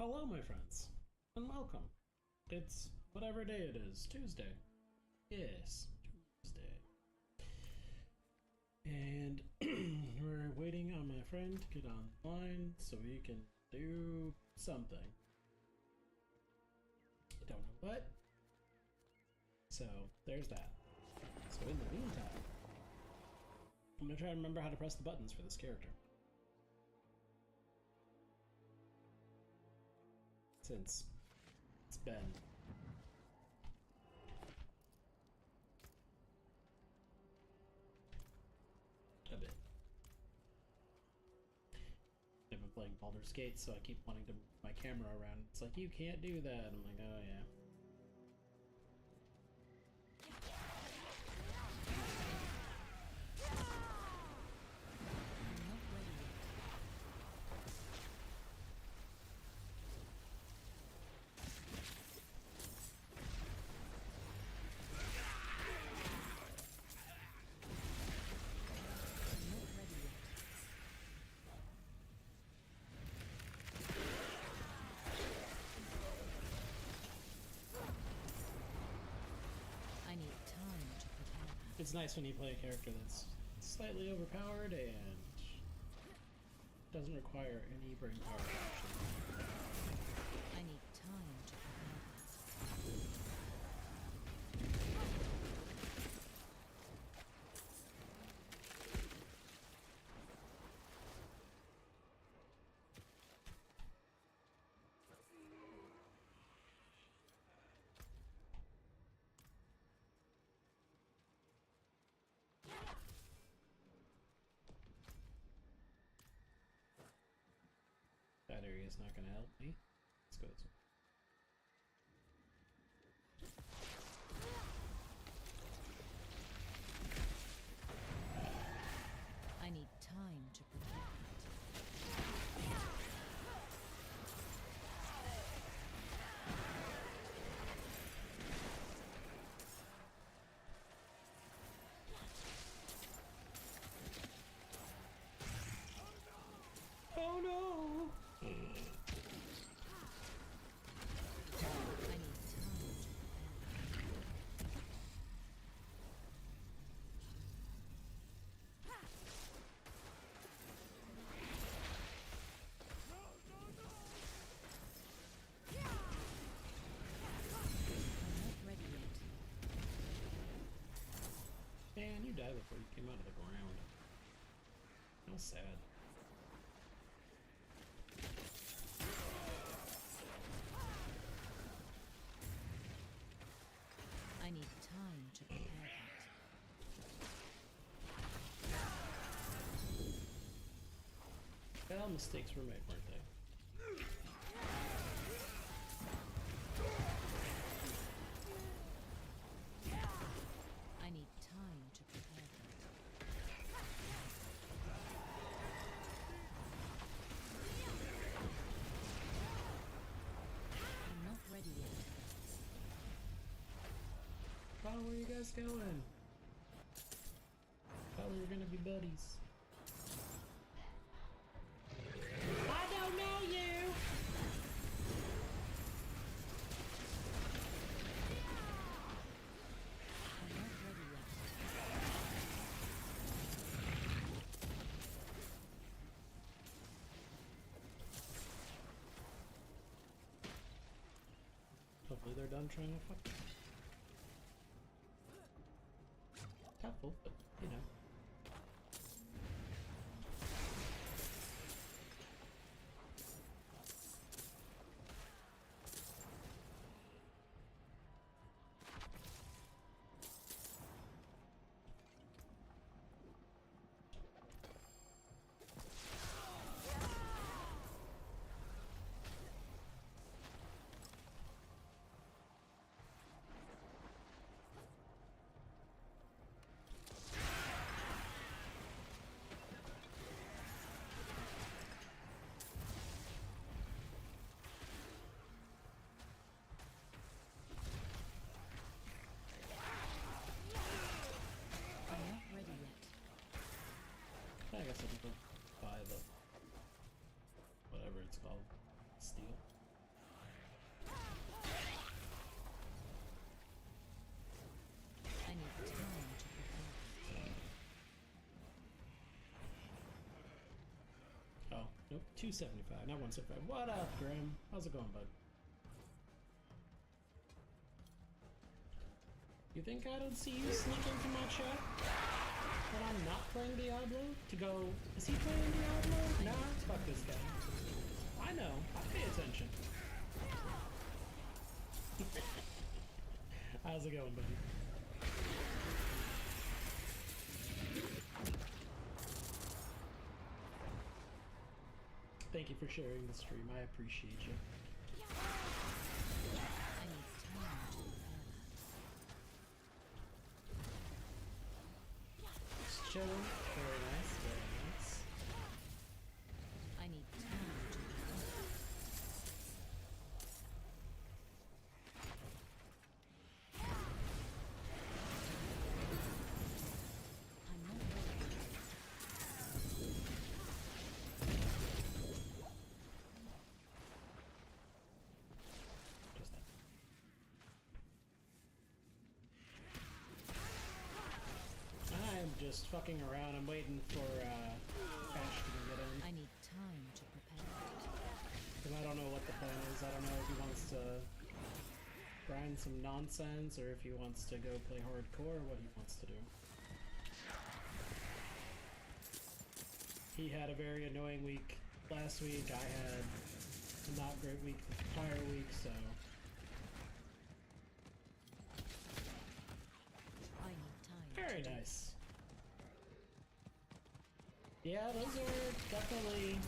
Hello, my friends, and welcome. It's whatever day it is, Tuesday. Yes, Tuesday. And we're waiting on my friend to get online so we can do something. I don't know what. So, there's that. So in the meantime, I'm gonna try to remember how to press the buttons for this character. Since it's been a bit. I've been playing Baldur's Gate, so I keep wanting to move my camera around. It's like, you can't do that. I'm like, oh yeah. I need time to prepare. It's nice when you play a character that's slightly overpowered and doesn't require any brain power actually. I need time to prepare. That area is not going to help me. Let's go this way. I need time to prepare. Oh no! I need time to I'm not ready yet. Man, you died before you came out of the ground. How sad. I need time to prepare that. Well, mistakes were made, weren't they? I need time to prepare that. I'm not ready yet. Oh, where are you guys going? Thought we were gonna be buddies. I don't know you! I'm not ready yet. Hopefully they're done trying to fuck me. Doubtful, but you know. I'm not ready yet. I guess I can go buy the whatever it's called. Steel. Nope, 275, not 175. What up, Graham? How's it going, bud? You think I don't see you sneak into my chat when I'm not playing Diablo? To go, is he playing Diablo? Nah, fuck this guy. I know, I pay attention. How's it going, buddy? Thank you for sharing the stream, I appreciate you. I need time to prepare that. Just chilling. Very nice, very nice. I need time to prepare. I'm not ready. Just that. I'm just fucking around. I'm waiting for Ash to get in. I need time to prepare. Because I don't know what the plan is. I don't know if he wants to grind some nonsense or if he wants to go play hardcore or what he wants to do. He had a very annoying week last week. I had a not great week the entire week, so I need time. very nice. Yeah, those are definitely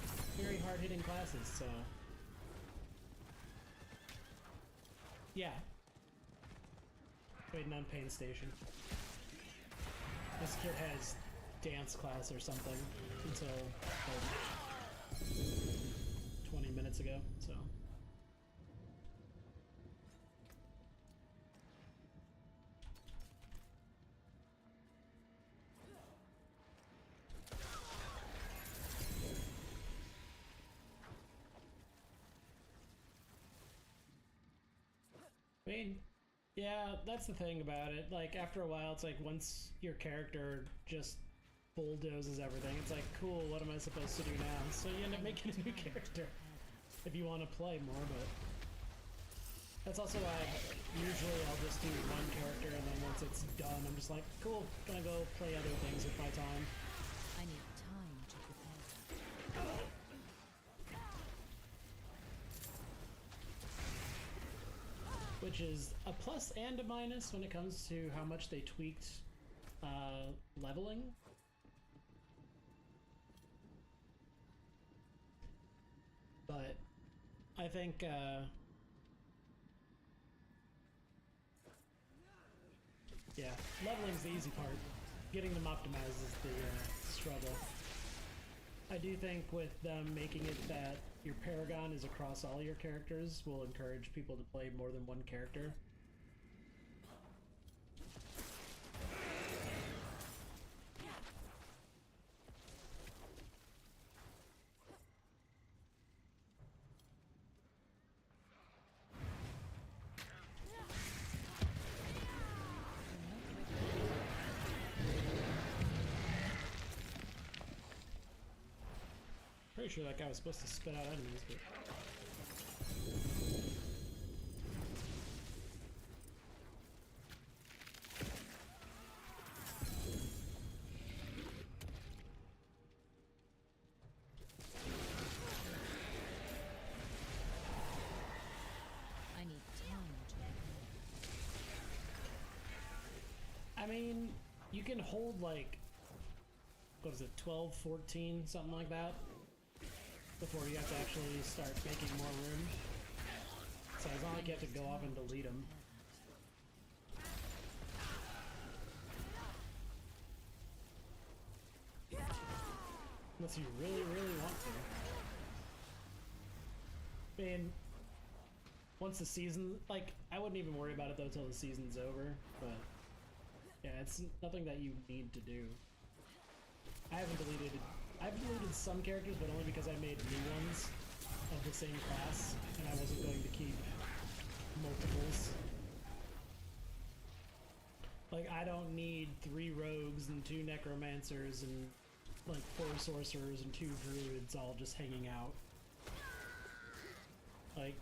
very hard-hitting classes, so yeah. Waiting on Pain Station. This kid has dance class or something until like 20 minutes ago, so. I mean, yeah, that's the thing about it. Like, after a while, it's like once your character just bulldozes everything, it's like, cool, what am I supposed to do now? So you end up making a new character if you want to play more, but that's also why usually I'll just do one character and then once it's done, I'm just like, cool, gonna go play other things with my time. I need time to prepare. Which is a plus and a minus when it comes to how much they tweaked leveling. But I think yeah, leveling's the easy part. Getting them optimized is the struggle. I do think with them making it that your Paragon is across all your characters will encourage people to play more than one character. Pretty sure that guy was supposed to spit out enemies, but I need time to prepare. I mean, you can hold like, what is it, 12, 14, something like that, before you have to actually start making more room. So it's not like you have to go off and delete them. Unless you really, really want to. I mean, once the season, like, I wouldn't even worry about it though till the season's over, but yeah, it's nothing that you need to do. I've deleted some characters, but only because I made new ones of the same class, and I wasn't going to keep multiples. Like, I don't need 3 rogues and 2 necromancers and like 4 sorcerers and 2 druids all just hanging out. Like,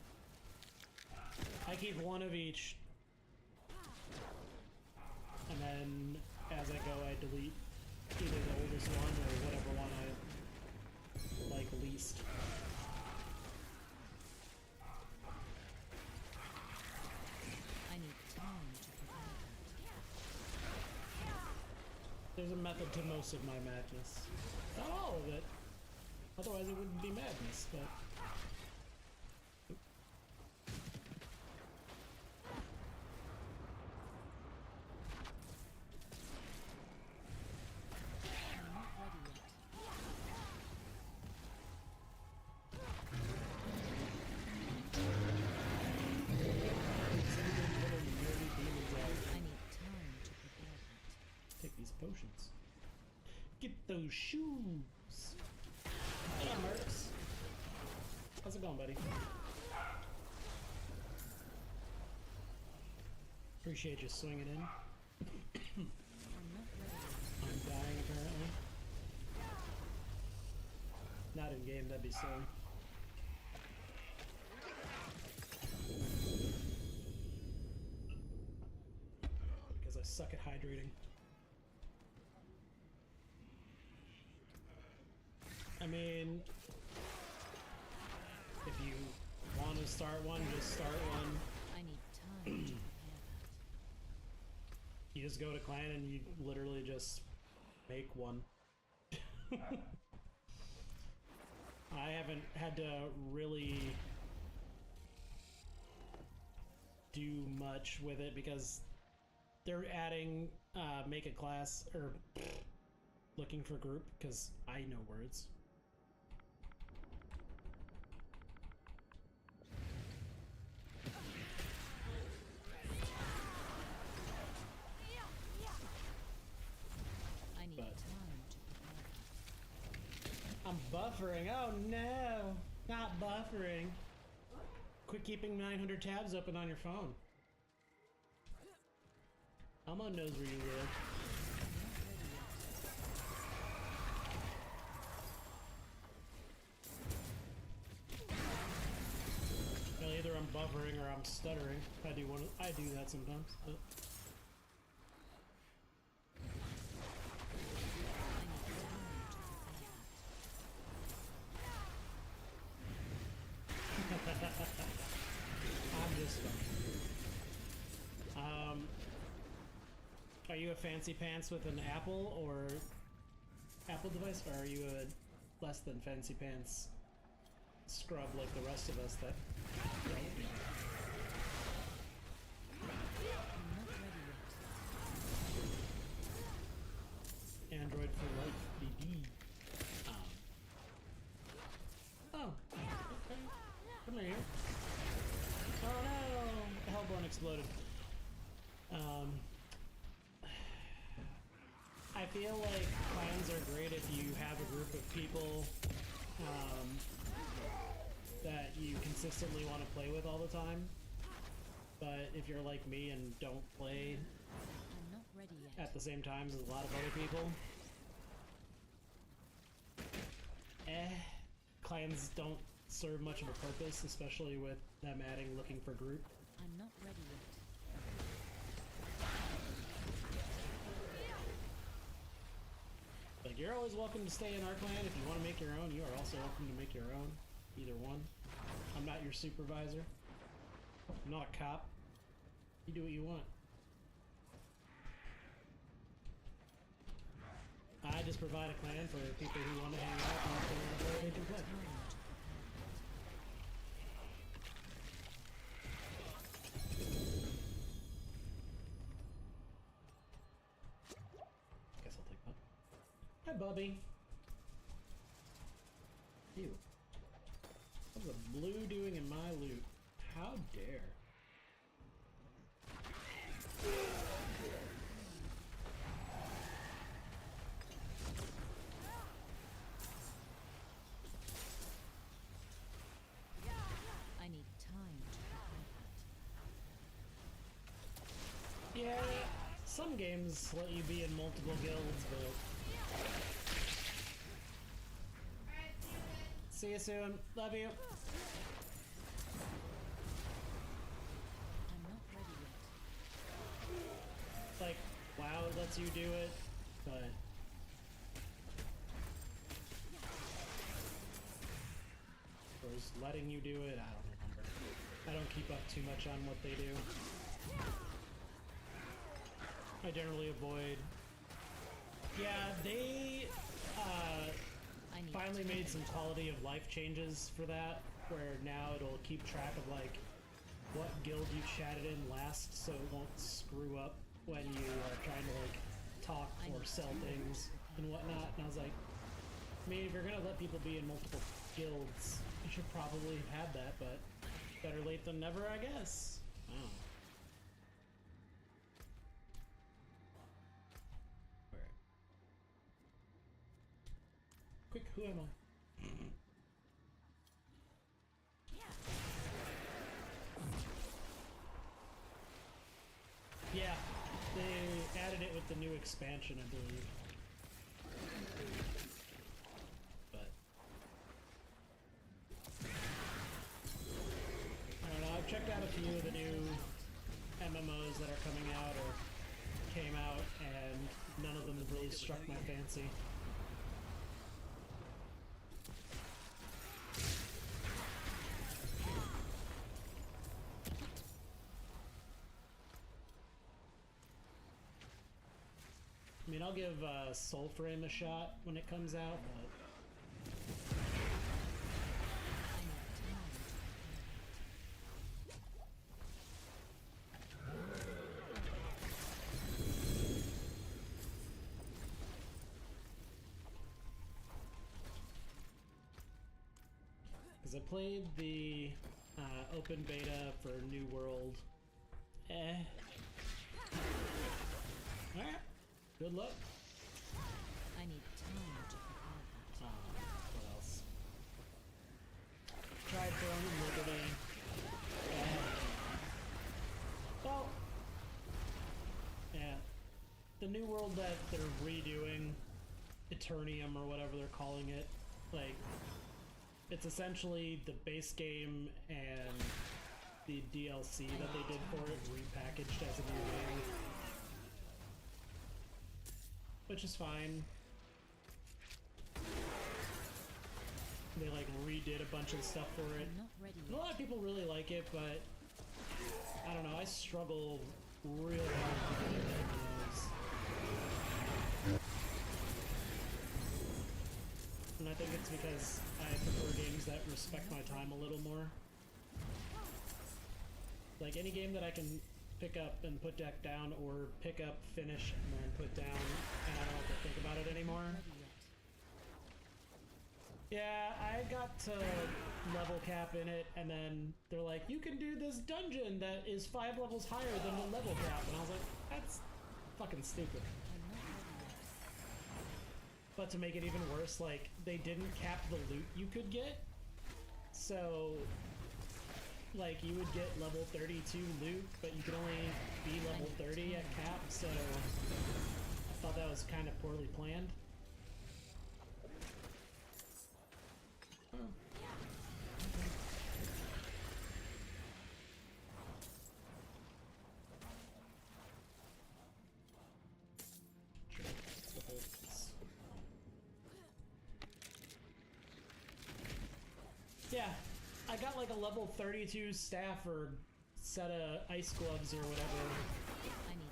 I keep one of each, and then as I go I delete either the oldest one or whatever one I like least. I need time to prepare that. There's a method to most of my madness. Not all of it. Otherwise it wouldn't be madness, but... I'm not ready yet. I need time to prepare that. Take these potions. Get those shoes! Hey, Mercs! How's it going, buddy? Appreciate you swinging in. I'm not ready yet. I'm dying, apparently. Not in game, that'd be silly. Because I suck at hydrating. I mean, if you want to start one, just start one. I need time to prepare that. You just go to clan and you literally just make one. I haven't had to really do much with it because they're adding make a class or looking for group because I know words. I need But- time to prepare that. I'm buffering. Oh no, not buffering. Quit keeping 900 tabs open on your phone. Elmo knows where you live. Well, either I'm buffering or I'm stuttering. I do that sometimes. But I'm just are you a fancy pants with an Apple or Apple device, or are you a less than fancy pants scrub like the rest of us that don't? I'm not ready yet. Android for life, BB. Oh, okay. Come here. Oh no! The Hellborn exploded. I feel like clans are great if you have a group of people that you consistently want to play with all the time. But if you're like me and don't play I'm not ready yet. at the same time as a lot of other people, clans don't serve much of a purpose, especially with them adding looking for group. I'm not ready yet. Like, you're always welcome to stay in our clan. If you want to make your own, you are also welcome to make your own. Either one. I'm not your supervisor. I'm not a cop. You do what you want. I just provide a clan for people who want to hang out and if they want to play, they can play. Guess I'll take that. Hi, Bubby. Ew. What's the blue doing in my loot? How dare. I need time to prepare that. Yeah, some games let you be in multiple guilds, but See you soon. Love you. I'm not ready yet. Like, WoW lets you do it, but... or is letting you do it? I don't remember. I don't keep up too much on what they do. I generally avoid... Yeah, they I need finally made some quality of life changes for that, where now it'll keep track of, like, what guild you chatted in last, so it won't screw up when you are trying to, like, talk or sell things and whatnot. And I was like, I mean, if you're gonna let people be in multiple guilds, you should probably have had that, but better late than never, I guess. Oh. Where? Quick, who am I? Yeah, they added it with the new expansion, I believe. But I don't know, I've checked out a few of the new MMOs that are coming out or came out, and none of them have really struck my fancy. I mean, I'll give Soulframe a shot when it comes out, but... Because I played the open beta for New World. Alright. Good luck. I need time to prepare that. What else? Tried throwing Liberty. Well, yeah. The New World that they're redoing, Eternium or whatever they're calling it, like, it's essentially the base game and the DLC that they did for it repackaged as a new game. Which is fine. They like redid a bunch of stuff for it. I'm not ready And a lot of people really like it, but I don't know, I struggle real hard to get into MMOs. And I think it's because I prefer games that respect my time a little more. Like any game that I can pick up and put deck down, or pick up, finish, and then put down, and I don't have to think about it anymore. Yeah, I got to level cap in it, and then they're like, you can do this dungeon that is 5 levels higher than the level cap, and I was like, that's fucking stupid. But to make it even worse, like, they didn't cap the loot you could get, so like, you would get level 32 loot, but you could only be level 30 at cap, so I thought that was kind of poorly planned. Oh. Sure, that's what it is. Yeah. I got like a level 32 staff or set of ice gloves or whatever,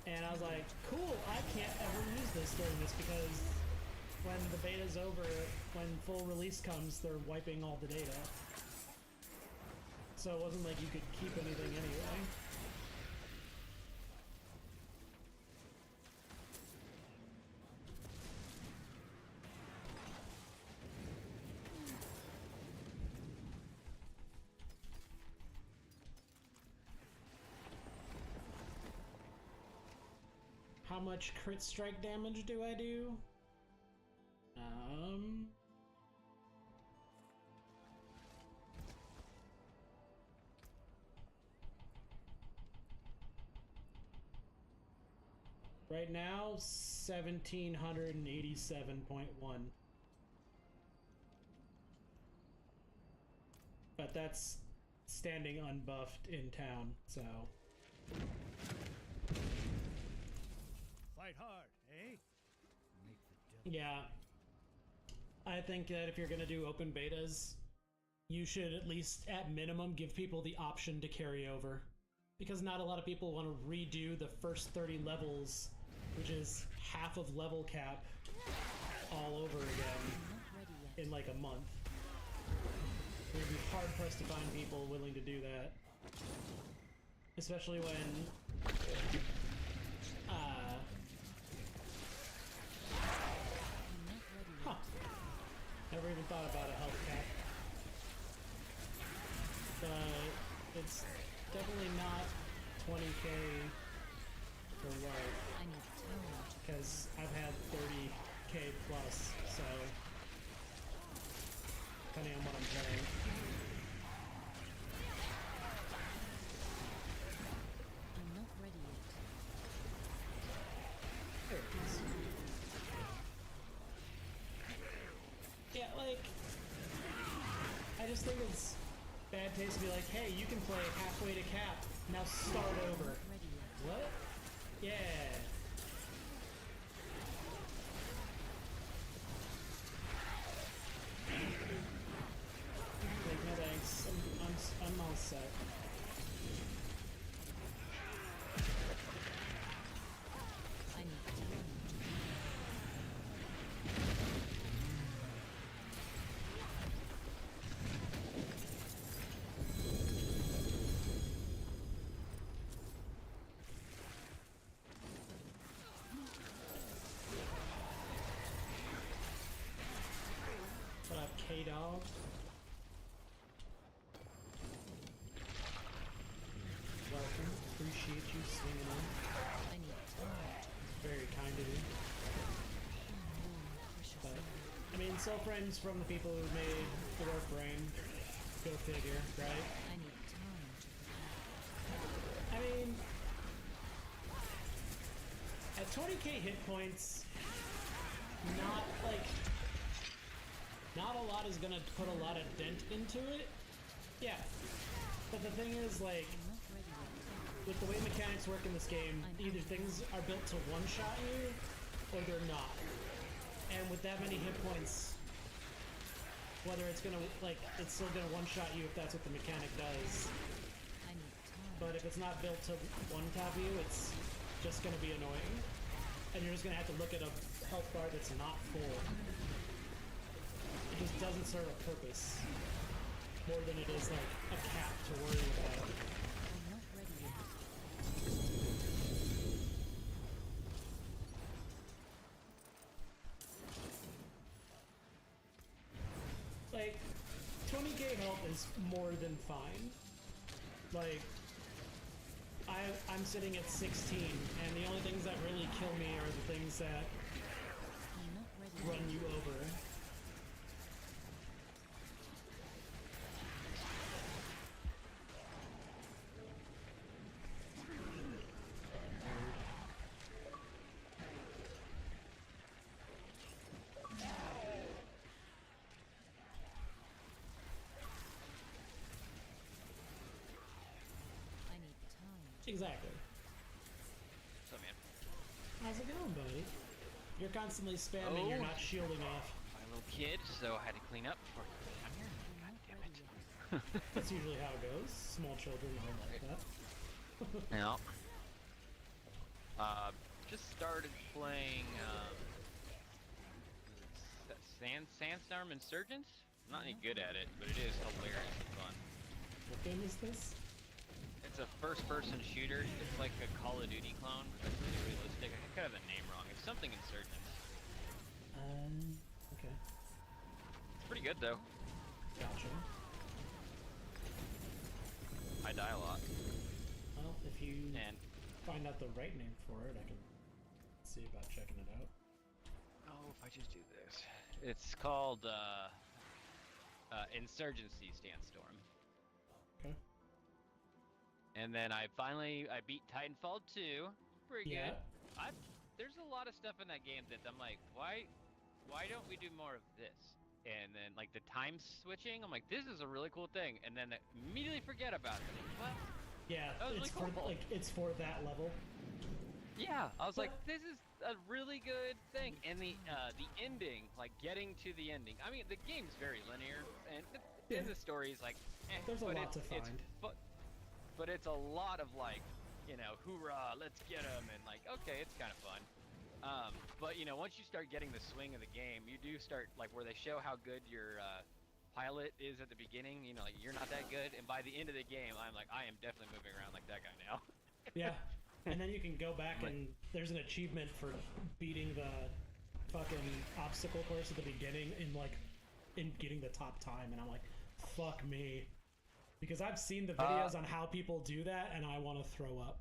and I was like, cool, I can't ever use this during this because when the beta's over, when full release comes, they're wiping all the data. So it wasn't like you could keep anything anyway. How much crit strike damage do I do? Right now, 1787.1. but that's standing unbuffed in town, so. Fight hard, eh? Make the devil. Yeah. I think that if you're gonna do open betas, you should at least, at minimum, give people the option to carry over. Because not a lot of people want to redo the first 30 levels, which is half of level cap, all over again Not ready yet. in like a month. It would be hard pressed to find people willing to do that. Especially when I'm not ready yet. huh. Never even thought about a health cap. But it's definitely not 20k for life, I need time to because I've had 30k plus, so depending on what I'm playing. I'm not ready yet. There it is. Yeah, like, I just think it's bad taste to be like, hey, you can play halfway to cap, now start over. Not ready yet. What? Yeah. Like, no thanks. I'm all set. I need time to What up, K-Dog? Welcome. Appreciate you swinging in. I need time to Very kind of you. precious. But, I mean, Soul Frame's from the people who made the Warframe. Go figure, right? I need time to prepare. I mean, at 20k hit points, not a lot is gonna put a lot of dent into it. Yeah. But the thing is, like, I'm not ready yet. with the way mechanics work in this game, either things are built to one-shot you, or they're not. And with that many hit points, whether it's gonna, like, it's still gonna one-shot you if that's what the mechanic does. I need time. But if it's not built to one-tap you, it's just gonna be annoying. And you're just gonna have to look at a health bar that's not full. It just doesn't serve a purpose. More than it is, like, a cap to worry about. I'm not ready yet. Like, 20k health is more than fine. Like, I'm sitting at 16, and the only things that really kill me are the things that I'm not ready run yet. you over. I need time. Exactly. So man, How's it going, buddy? You're constantly spamming, you're Oh. not shielding off. my little kid, so I had to clean up before you come here. God damn it. That's usually how it goes. Small children are like that. Yeah. Just started playing, Sandstorm Insurgents? I'm not any good at it, but it is hilarious and fun. What game is this? It's a first-person shooter. It's like a Call of Duty clone, but it's really realistic. I kind of have the name wrong. It's something Insurgents. Okay. It's pretty good though. Gotcha. I die a lot, Well, if you and find out the right name for it, I can see about checking it out. oh, if I just do this, it's called Insurgency Sandstorm. Okay. And then I beat Titanfall 2. Pretty Yeah. good. There's a lot of stuff in that game that I'm like, why don't we do more of this? and then like the time switching, I'm like, this is a really cool thing, and then immediately forget about it. What? Yeah, That was it's really for cool. like it's for that level. Yeah, I was like, this is a really good thing, and the ending, like getting to the ending. I mean, the game's very linear, and Yeah. the story's like, There's a but lot to find. But it's a lot of like, you know, hoorah, let's get him, and like, okay, it's kind of fun. But you know, once you start getting the swing of the game, you do start like where they show how good your pilot is at the beginning. You know, like you're not that good, and by the end of the game, I'm like, I am definitely moving around like that guy now. Yeah. And then you can go back Like- and there's an achievement for beating the fucking obstacle course at the beginning in getting the top time, and I'm like, fuck me. Because I've seen the videos on how people do that and I want to throw up.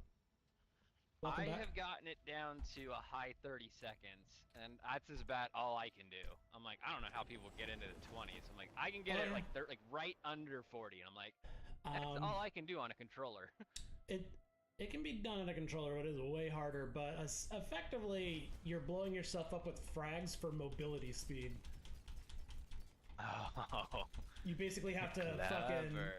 Welcome I back. have gotten it down to a high 30 seconds, and that's about all I can do. I'm like, I don't know how people get into the 20s. I'm like, I can get Oh, it yeah. like right under 40, and I'm like, that's all I can do on a controller. It can be done on a controller, but it is way harder. But effectively, you're blowing yourself up with frags for mobility speed. Oh, You basically have to fucking clever.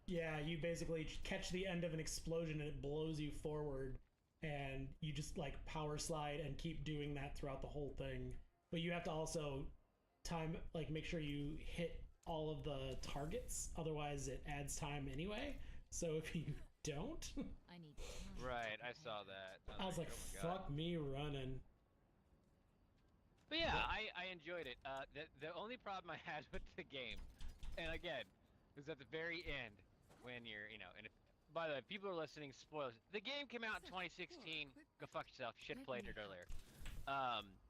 yeah. You basically catch the end of an explosion and it blows you forward, and you just like power slide and keep doing that throughout the whole thing. But you have to also make sure you hit all of the targets, otherwise it adds time anyway. So if you don't, I need time. Right, I saw that. I was like, oh my God. fuck me running. But yeah, I enjoyed it. The only problem I had with the game, and again, is at the very end when you're, you know, and if, by the way, people are listening, spoilers. The game came out in 2016. Go fuck yourself. Shit played it earlier.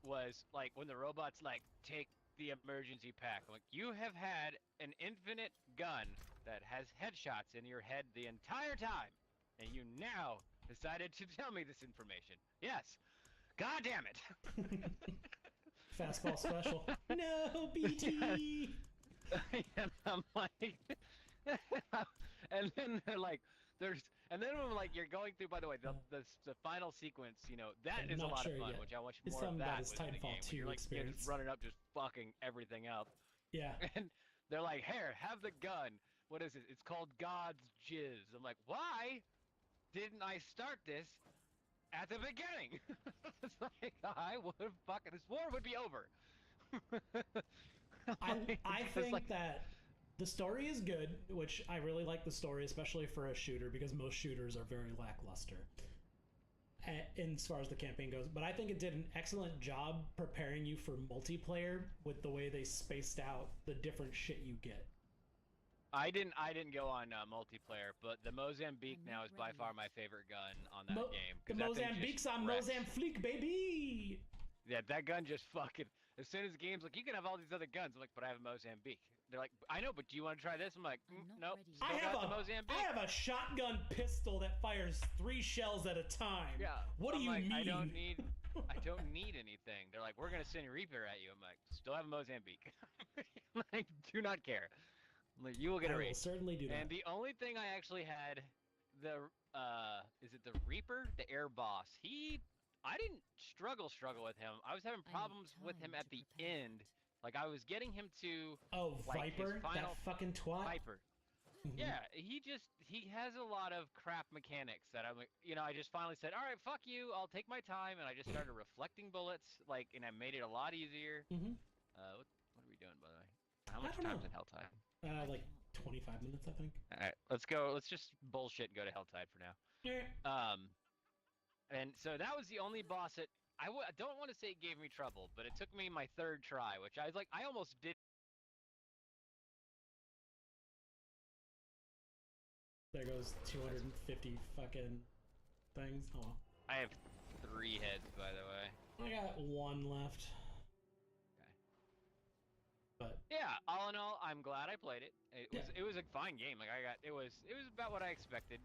Was like when the robots like take the emergency pack. I'm like, you have had an infinite gun that has headshots in your head the entire time, and you now decided to tell me this information. Yes. God damn it. Fastball special. No, BT. And I'm like, and then they're like, and then when like you're going through. By the way, the final sequence, you know, that I'm is a not lot sure of fun. yet. Which I wish It's more of something that about his was in the Titanfall game. When 2 you're like, you're just experience. running up, just fucking everything up. Yeah. And they're like, here, have the gun. What is it? It's called God's Jizz. I'm like, why didn't I start this at the beginning? It's like, I would have fucking, this war would be over. I It's think like, that the story is good, which I really like the story, especially for a shooter, because most shooters are very lackluster as far as the campaign goes. But I think it did an excellent job preparing you for multiplayer with the way they spaced out the different shit you get. I didn't go on multiplayer, but the Mozambique I'm now not is by ready far yet. my favorite gun on that game. The 'cause that thing Mozambique's just on wrecks. Mozambique, baby! Yeah, that gun just fucking. As soon as the game's like, you can have all these other guns. I'm like, but I have a Mozambique. They're like, I know, but do you want to try this? I'm like, I'm not nope. ready Still yet. got the Mozambique. I have a shotgun pistol that fires 3 shells at a time. Yeah. What do I'm you like, mean? I don't need anything. They're like, we're gonna send a Reaper at you. I'm like, still have a Mozambique. Like, do not care. I'm like, you will get I a will raid. certainly do that. And the only thing I actually had, is it the Reaper, the air boss? I didn't struggle with him. I was having I need problems with him time at to the prepare end. Like I was getting him to Oh, like, his Viper, final that fucking twat. Viper. Mhm. Yeah, he has a lot of crap mechanics that I'm like, you know, I just finally said, all right, fuck you, I'll take my time, and I just started reflecting bullets, like, and I made it a lot easier. Mhm. What are we doing, by the way? How I much don't time's know. in Helltide? Like 25 minutes, I think. All right, let's go. Let's just bullshit and go to Helltide for now. Yeah. And so that was the only boss that I don't want to say it gave me trouble, but it took me my 3rd try, which I was like, I almost did. There goes 250 fucking things. Oh, I have 3 heads, by the way. I got 1 left. Okay. But Yeah, all in all, I'm glad I played it. Yeah. It was a fine game. Like it was about what I expected.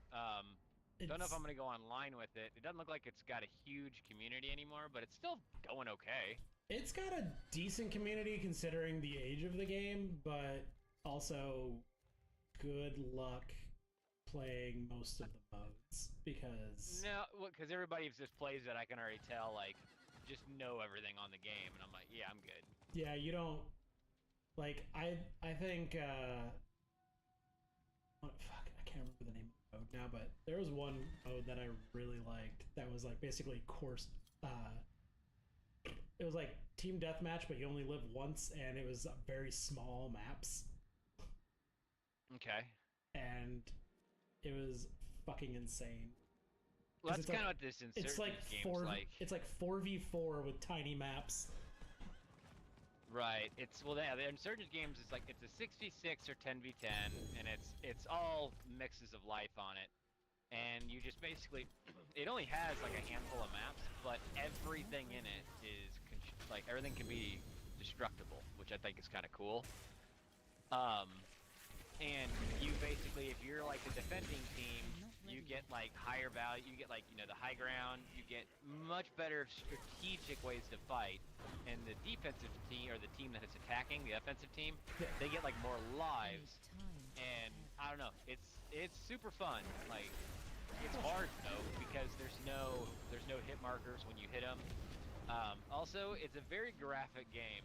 Don't know if I'm gonna go online with it. It doesn't look like it's got a huge community anymore, but it's still going okay. It's got a decent community considering the age of the game, but also good luck playing most of the modes because No, because everybody just plays it. I can already tell, like, just know everything on the game, and I'm like, yeah, I'm good. yeah, you don't Like I think what, fuck, I can't remember the name of the mode now, but there was one mode that I really liked that was like basically course it was like team deathmatch, but you only live once, and it was very small maps, Okay. and it was fucking insane. Well, 'Cause that's it's kind like- of what this It's like Insurgent game's like. It's like 4v4 with tiny maps. Right. It's well, yeah. The Insurgent games is like it's a 6v6 or 10v10, and it's all mixes of life on it, and you just basically, it only has like a handful of maps, but everything in it is like everything can be destructible, which I think is kind of cool. And you basically, if you're like the defending team, you get like higher value, you get like, you know, the high ground, you get much better strategic ways to fight, and the defensive team, or the team that is attacking, the offensive team, they get like more I need lives, time to and prepare. I don't know, it's super fun. Like, it's hard though, because there's no hit markers when you hit them. Also, it's a very graphic game,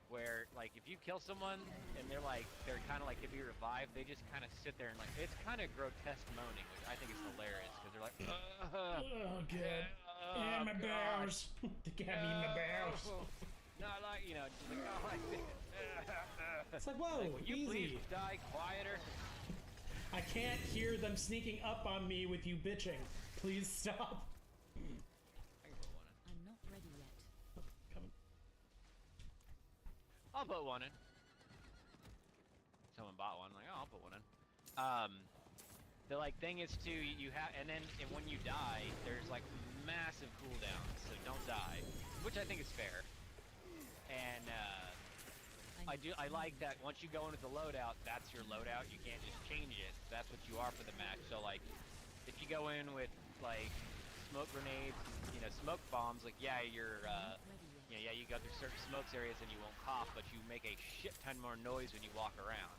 where like if you kill someone and they're kind of like to be revived, they just kind of sit there and like it's kind of grotesque moaning, which I think is hilarious because they're like, Oh god. And my bears. They got me in my bears. Not like, you know, just like, oh, like this. It's like, whoa, Like, would you please easy. die quieter? I can't hear them sneaking up on me with you bitching. Please stop. I can put one in. I'm not ready yet. Coming. I'll put one in. Someone bought one. Like, oh, I'll put one in. The like thing is too, you have, and when you die, there's like massive cooldowns, so don't die, which I think is fair. And I like that once you go into the loadout, that's your loadout. You can't just change it. That's what you are for the match. So like, if you go in with like smoke grenades, you know, smoke bombs, like yeah, you're I'm not ready yet. yeah, you go through certain smokes areas and you won't cough, but you make a shit ton more noise when you walk around.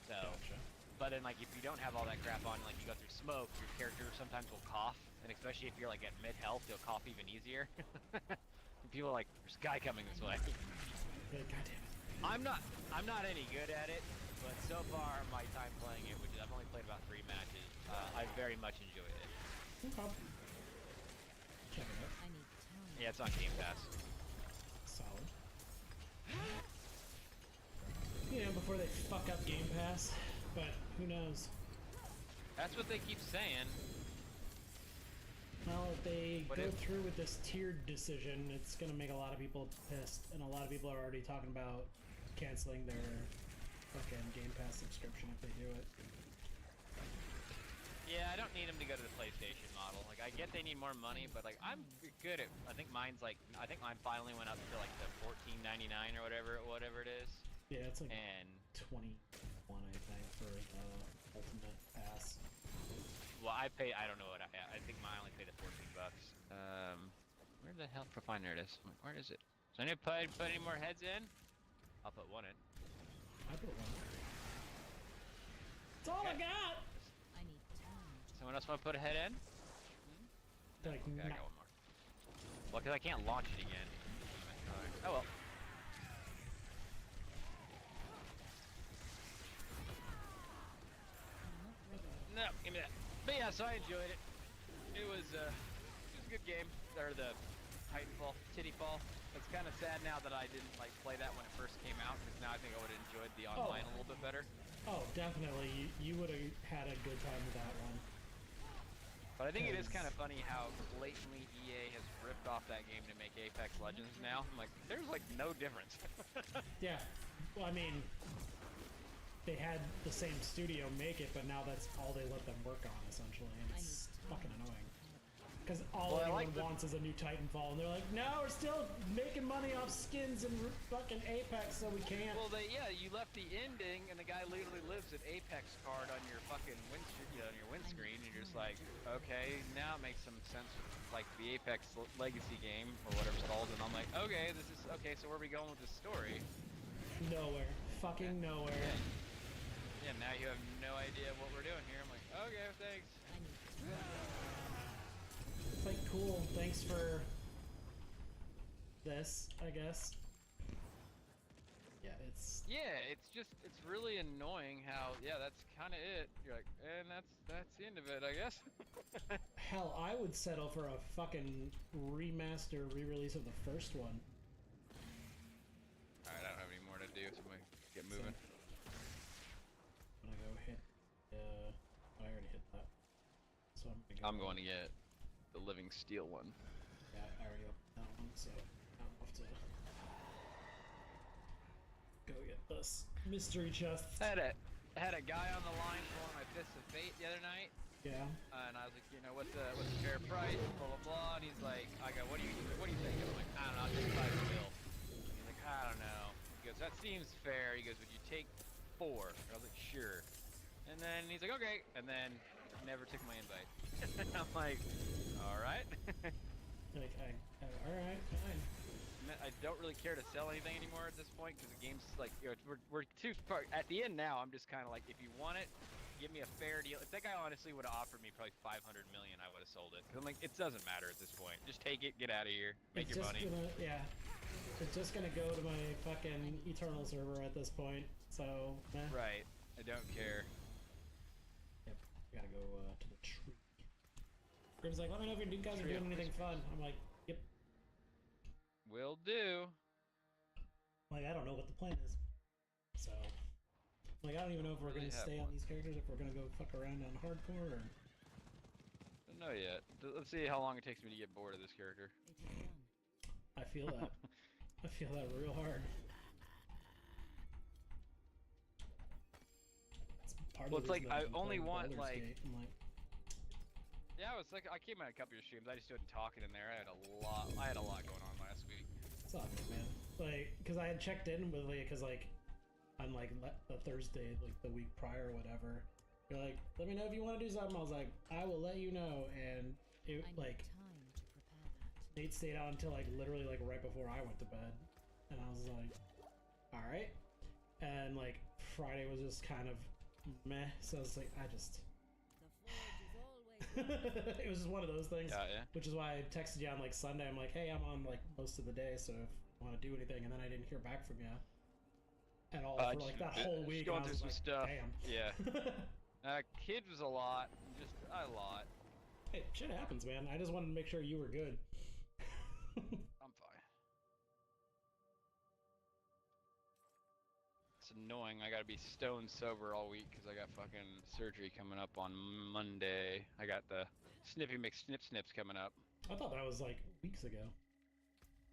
So, Gotcha. but then like if you don't have all that crap on, like you go through smoke, your character sometimes will cough, and especially if you're like at mid health, you'll cough even easier. People are like, there's a guy coming this way. God damn it. I'm not any good at it, but so far my time playing it, which I've only played about 3 matches, I very much enjoyed it. Okay. Check it out. I need time. Yeah, it's on Game Pass. Solid. You know, before they fuck up Game Pass, but who knows? That's what they keep saying. Well, if they What go if- through with this tiered decision, it's gonna make a lot of people pissed, and a lot of people are already talking about canceling their fucking Game Pass subscription if they do it. Yeah, I don't need them to go to the PlayStation model. Like, I get they need more money, but like, I'm good at. I think mine finally went up to like the $14.99 or whatever it is. Yeah, it's like And 21, I think, for the Ultimate Pass. well, I don't know what I think I only paid the $14. Where the hell? Fine, there it is. Where is it? So I need to put any more heads in? I'll put one in. I put one. That's all I Okay. got! I need time to Someone else want to put a head in? Like, Okay, I not- got one more. Well, because I can't launch it again. Oh well. I'm not ready yet. No, give me that. But yeah, so I enjoyed it. It was a good game. Or the Titanfall, Tittyfall. It's kind of sad now that I didn't like play that when it first came out, because now I think I would have enjoyed the online a little bit better. Oh, definitely. You would have had a good time with that one. But I think it is Because- kind of funny how blatantly EA has ripped off that game to make Apex Legends now. I'm like, there's like no difference. Yeah. Well, I mean, they had the same studio make it, but now that's all they let them work on, essentially, and I it's need fucking time to annoying. prepare. Because all Well, I anyone like the- wants is a new Titanfall, and they're like, no, we're still making money off skins and fucking Apex, so we can't. Well, you left the ending, and the guy literally lives an Apex card on your fucking windscreen, and you're just like, okay, now it makes some sense with, like, the Apex Legacy game, or whatever it's called, and I'm like, okay, so where are we going with this story? Nowhere. Fucking nowhere. Yeah, now you have no idea what we're doing here. I'm like, okay, thanks. I need time. It's like, cool, thanks for this, I guess. Yeah, it's really annoying how that's kind of it. You're like, and that's the end of it, I guess. Hell, I would settle for a fucking remaster re-release of the first one. All right, I don't have any more to do, so I'm gonna get moving. I'm gonna go hit. I already hit that. So I'm going to get the Living Steel one. Yeah, I already opened that one, so I'm off to go get this mystery chest. I had a guy on the line for one of my Fists of Fate the other night. Yeah. And I was like, you know, what's the fair price? Blah blah blah. And he's like, I go, what do you think? I'm like, I don't know, I'll take 5 mil. He's like, I don't know. He goes, that seems fair. He goes, would you take 4? And I was like, sure. And then he's like, okay. And then never took my invite. I'm like, all right. Like, all right, fine. I don't really care to sell anything anymore at this point because the game's like, you know, we're too far. At the end now, I'm just kind of like, if you want it, give me a fair deal. If that guy honestly would have offered me probably 500 million, I would have sold it. Cause I'm like, it doesn't matter at this point. Just take it, get out of here, make your money. Yeah, it's just gonna go to my fucking Eternal server at this point. So, right. I don't care. Yep. I gotta go to the tree. Grim's like, let me know if you guys are doing anything fun. I'm like, yep. Will do. Like, I don't know what the plan is. So, like, I don't even know if we're gonna stay on these characters, if we're gonna go fuck around on hardcore, or... Don't know yet. Let's see how long it takes me to get bored of this character. I feel that. I feel that real hard. Well, it's like, I only want, like... I'm like... Yeah, it's like, I came on a couple of your streams, I just wasn't talking in there. I had a lot going on last week. It's all good, man. Like, cause I had checked in with Leah, cause like, on like the Thursday, like the week prior or whatever, you're like, let me know if you want to do something. I was like, I will let you know, and it like, Nate stayed out until like literally like right before I went to bed, and I was like, all right, and like Friday was just kind of meh, so I was like, it was just one of those things. Yeah. Which is why I texted you on like Sunday. I'm like, hey, I'm on like most of the day, so if you want to do anything, and then I didn't hear back from you at all for like that whole week. Going through some stuff. Damn. Yeah. Kid was a lot. Just a lot. Hey, shit happens, man. I just wanted to make sure you were good. I'm fine. It's annoying. I gotta be stone sober all week because I got fucking surgery coming up on Monday. I got the Snippy McSnips coming up. I thought that was like weeks ago.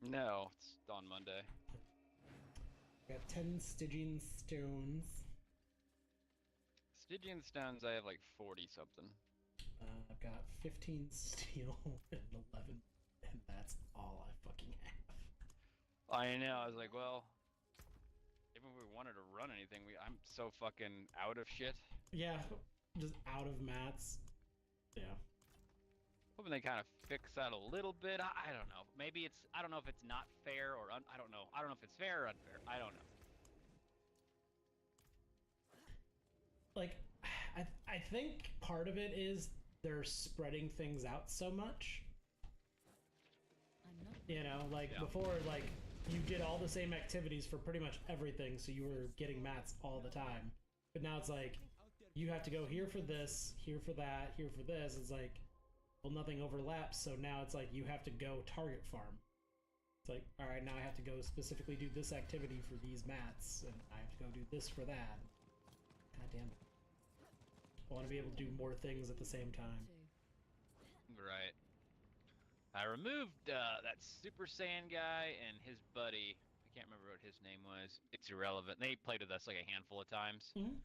No, it's on Monday. I got 10 Stygian stones. Stygian stones, I have like 40 something. I've got 15 steel and 11, and that's all I fucking have. I know. I was like, well, even if we wanted to run anything, I'm so fucking out of shit. Yeah, just out of mats. Yeah. Hoping they kind of fix that a little bit. I don't know. Maybe it's, I don't know if it's not fair or I don't know. I don't know if it's fair or unfair. I don't know. Like, I think part of it is they're spreading things out so much. You know, like before, like you did all the same activities for pretty much everything, so you were getting mats all the time. But now it's like you have to go here for this, here for that, here for this. It's like, well, nothing overlaps, so now it's like you have to go target farm. It's like, all right, now I have to go specifically do this activity for these mats, and I have to go do this for that. God damn it. I want to be able to do more things at the same time. Right. I removed that Super Saiyan guy and his buddy. I can't remember what his name was. It's irrelevant. They played with us like a handful of times. Mm-hmm.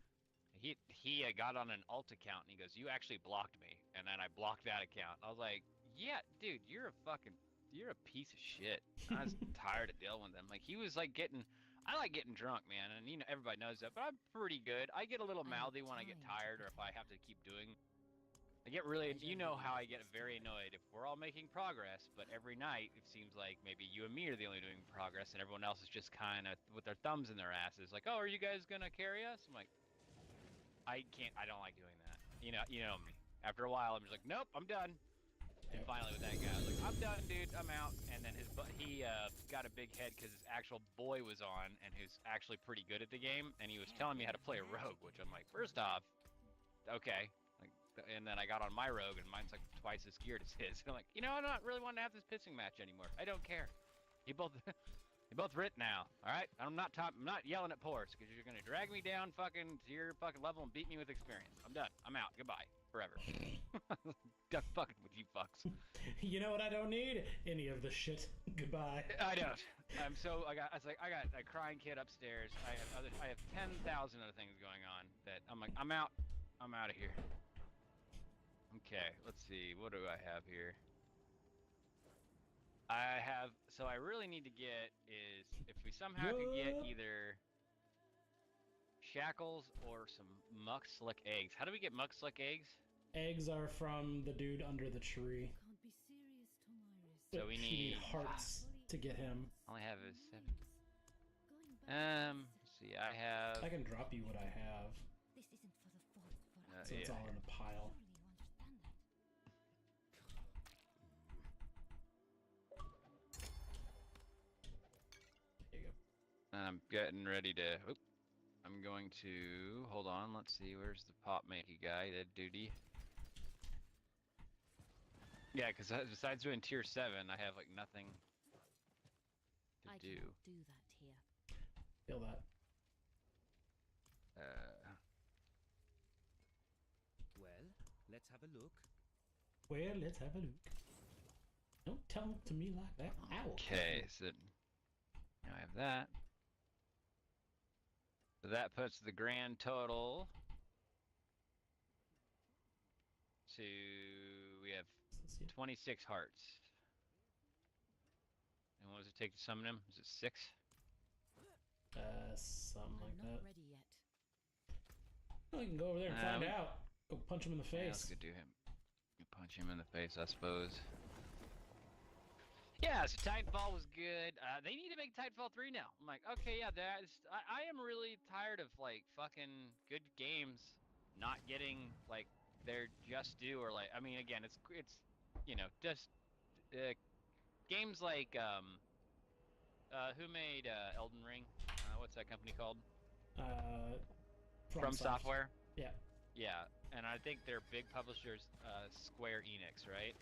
He got on an alt account and he goes, "You actually blocked me," and then I blocked that account. I was like, "Yeah, dude, you're a piece of shit." I was tired of dealing with him. Like he was like I like getting drunk, man, and you know everybody knows that. But I'm pretty good. I get a little mouthy when I get tired or if I have to keep doing. I get really, you know how I get very annoyed if we're all making progress, but every night it seems like maybe you and me are the only doing progress, and everyone else is just kind of with their thumbs in their asses, like, "Oh, are you guys gonna carry us?" I'm like, I don't like doing that. You know me. After a while, I'm just like, "Nope, I'm done." And finally with that guy, I was like, I'm done, dude. I'm out. And then he got a big head because his actual boy was on, and who's actually pretty good at the game, and he was telling me how to play a rogue, which I'm like, first off, okay. Like, and then I got on my rogue, and mine's like twice as geared as his. I'm like, you know, I'm not really wanting to have this pissing match anymore. I don't care. You both, you both writ now. All right. I'm not yelling at Porce because you're gonna drag me down fucking to your fucking level and beat me with experience. I'm done. I'm out. Goodbye. Forever. Done fucking with you fucks. You know what I don't need? Any of the shit. Goodbye. I don't. I got a crying kid upstairs. I have 10,000 other things going on that I'm like, I'm out. I'm out of here. Okay, let's see. What do I have here? So I really need to get is if we somehow could get either shackles or some muck slick eggs. How do we get muck slick eggs? Eggs are from the dude under the tree. Can't be serious, Tomiris. So we You need hearts to get him. All I have is 7. Going back to Let's see. I have. I can drop you what I have. this isn't for the fault for us. So it's Yeah. all in a pile. Surely you understand that. There you go. And I'm getting ready to. Oop, I'm going to hold on. Let's see. Where's the pop makey guy? That duty. Yeah, because besides doing tier 7, I have like nothing to I do. cannot do that here. Feel that. Well, let's have a look. Well, let's have a look. Don't tell to me like that. Ow. Okay, so now I have that. So that puts the grand total to we have Let's see. 26 hearts. And what does it take to summon him? Is it 6? Something I'm like not that. ready yet. Well, you can go over there and find out. Go punch him in the Yeah, face. let's go do him. You punch him in the face, I suppose. Yeah, so Titanfall was good. They need to make Titanfall 3 now. I'm like, okay, yeah, I am really tired of like fucking good games not getting like their just due, or like, I mean, again, it's you know, just games like who made Elden Ring? What's that company called? From Software. Yeah. Yeah, and I think their big publishers, Square Enix, right?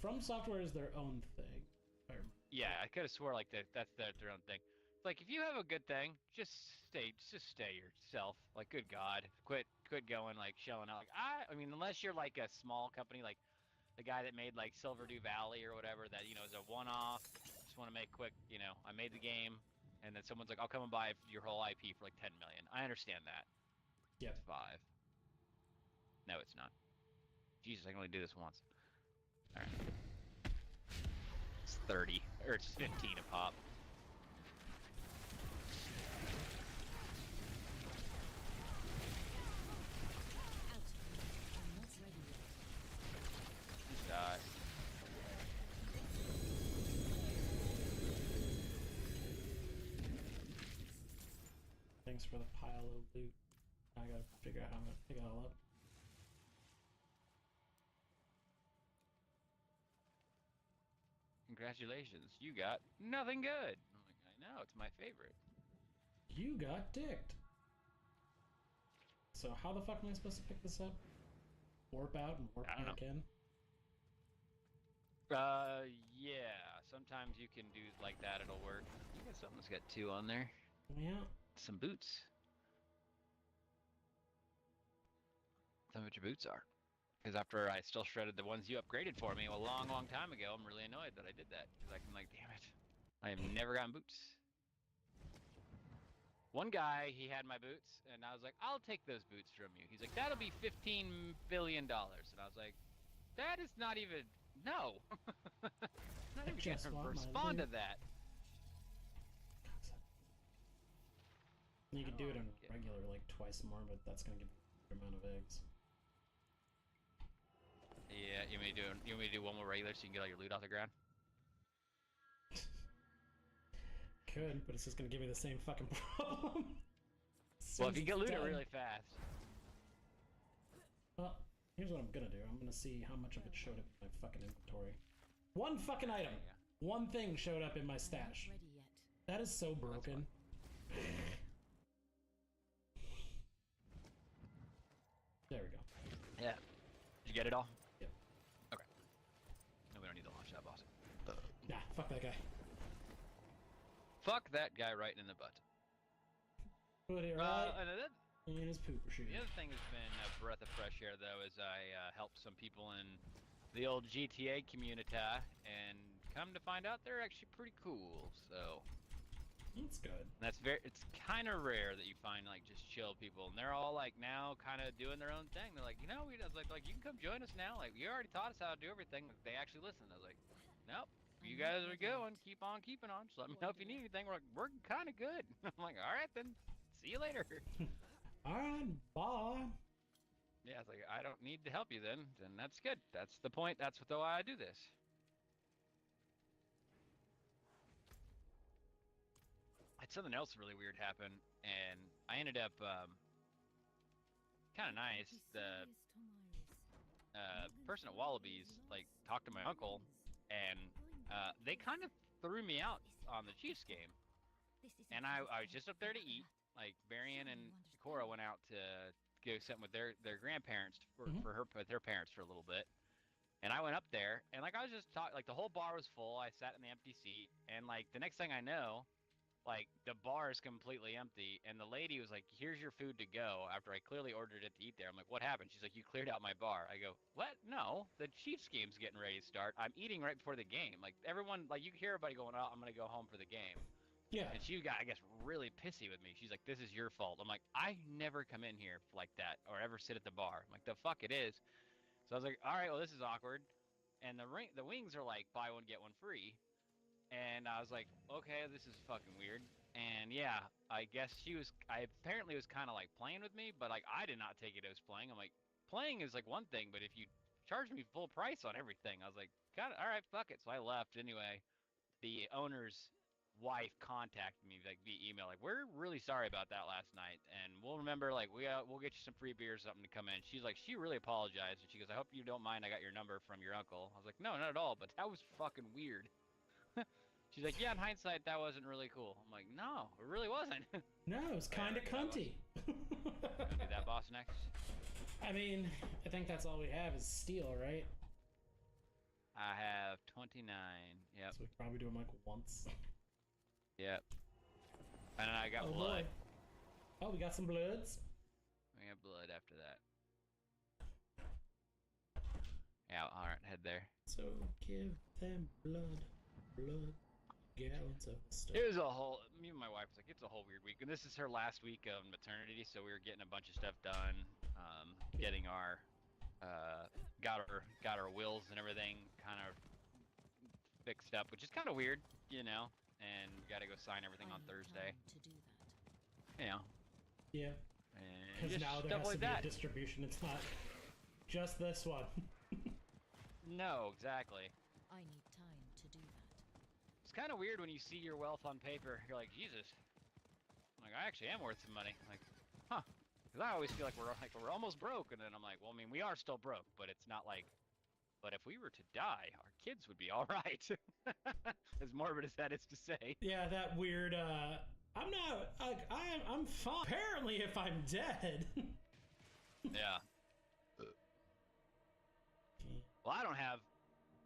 From Software is their own thing. Yeah, I could have swore like that's their own thing. Like, if you have a good thing, just stay yourself. Like, good God, quit going like shelling out. Like, I mean, unless you're like a small company, like the guy that made like Silverdew Valley or whatever, that, you know, is a one-off. Just want to make quick, you know, I made the game, and then someone's like, I'll come and buy your whole IP for like 10 million. I understand that. Yep. It's 5. No, it's not. Jesus, I can only do this once. All right. It's 30, or it's 15 a pop. Out. I'm not ready yet. Just die. Thanks for the pile of loot. I gotta figure out how I'm gonna pick it all up. Congratulations, you got nothing good. I'm like, I know, it's my favorite. You got dicked. So how the fuck am I supposed to pick this up? Warp out and warp I don't back in? Yeah. Sometimes you can do like that, it'll work. You got something that's got 2 on there. Yeah. Some boots. Tell me what your boots are. Because after I still shredded the ones you upgraded for me a long, long time ago, I'm really annoyed that I did that. Because I'm like, damn it. I have never gotten boots. One guy, he had my boots, and I was like, I'll take those boots from you. He's like, that'll be $15 billion. And I was like, that is not even, no. Not even just gonna want my respond to loot. that. You could do it in Yeah. regular like twice more, but that's gonna give a good amount of eggs. Yeah, you want me to do one more regular so you can get all your loot off the ground? Could, but it's just gonna give me the same fucking problem. Well, if you get loot it done. really fast. Well, Here's what I'm gonna do. I'm gonna see how much of it showed up in my fucking inventory. One fucking item. One thing showed up in my I'm stash. not ready yet. That is so broken. There we go. Yeah. Did you get it all? Yep. Okay. No, we don't need to launch that boss. Nah, fuck that guy. Fuck that guy right in the butt. Put it right And then, in his pooper shoot. the other thing has been a breath of fresh air, though, as I helped some people in the old GTA community, and come to find out they're actually pretty cool. So That's good. it's kind of rare that you find like just chill people, and they're all like now kind of doing their own thing. They're like, you know, I was like you can come join us now. Like you already taught us how to do everything. Like, they actually listened. I was like, nope. You guys are going. Keep on keeping on. Just let me know if you need anything. We're like, we're kind of good. I'm like, all right then. See you later. Alright, bye. Yeah, it's like I don't need to help you then. Then that's good. That's the point. That's the why I do this. Had something else really weird happen, and I ended up kind of nice. The person at Wallabies like talked to my uncle, and they kind of threw me out on the Chiefs game. And I was just up there to eat. Like Varian and Cora went out to go something with their grandparents with their parents for a little bit. And I went up there, and like I was just talking, like the whole bar was full. I sat in the empty seat, and like the next thing I know, like the bar is completely empty, and the lady was like, "Here's your food to go." After I clearly ordered it to eat there, I'm like, "What happened?" She's like, "You cleared out my bar." I go, "What? No, the Chiefs game's getting ready to start. I'm eating right before the game. Like everyone, like you hear everybody going, "Oh, I'm gonna go home for the game." Yeah. And she got, I guess, really pissy with me. She's like, "This is your fault." I'm like, "I never come in here like that or ever sit at the bar." I'm like, "The fuck it is." So I was like, "All right, well this is awkward." And the wings are like buy one get one free. And I was like, "Okay, this is fucking weird." And yeah, I guess I apparently was kind of like playing with me, but like I did not take it as playing. I'm like, playing is like one thing, but if you charge me full price on everything, I was like, "Got it, all right, fuck it." So I left anyway. The owner's wife contacted me like via email, like, "We're really sorry about that last night, and we'll remember, like we'll get you some free beer or something to come in." She's like, she really apologized, and she goes, "I hope you don't mind, I got your number from your uncle." I was like, "No, not at all, but that was fucking weird." She's like, "Yeah, in hindsight, that wasn't really cool." I'm like, "No, it really wasn't." No, it's kind of cunty. Gonna do that boss next. I mean, I think that's all we have is steel, right? I have 29. Yep. So we can probably do them like once. Yep. And then I got Oh, blood. boy. Oh, we got some bloods. We got blood after that. Yeah, alright, head there. So give them blood, gallons of stuff. It was a whole, me and my wife was like, it's a whole weird week. And this is her last week of maternity, so we were getting a bunch of stuff done. Getting our, got our wills and everything kind of fixed up, which is kind of weird, you know. And we got to go sign everything on Thursday. To do that. You know. Yeah. And Because just now there stuff has like to be that. a distribution. It's not just this one. No, exactly. I need time to do that. It's kind of weird when you see your wealth on paper. You're like, Jesus. I'm like, I actually am worth some money. I'm like, huh. Because I always feel like we're almost broke, and then I'm like, well, I mean, we are still broke, but it's not like. But if we were to die, our kids would be all right. As morbid as that is to say. Yeah, that weird. I'm not. I'm fine. Apparently, if I'm dead. Yeah. Well, I don't have.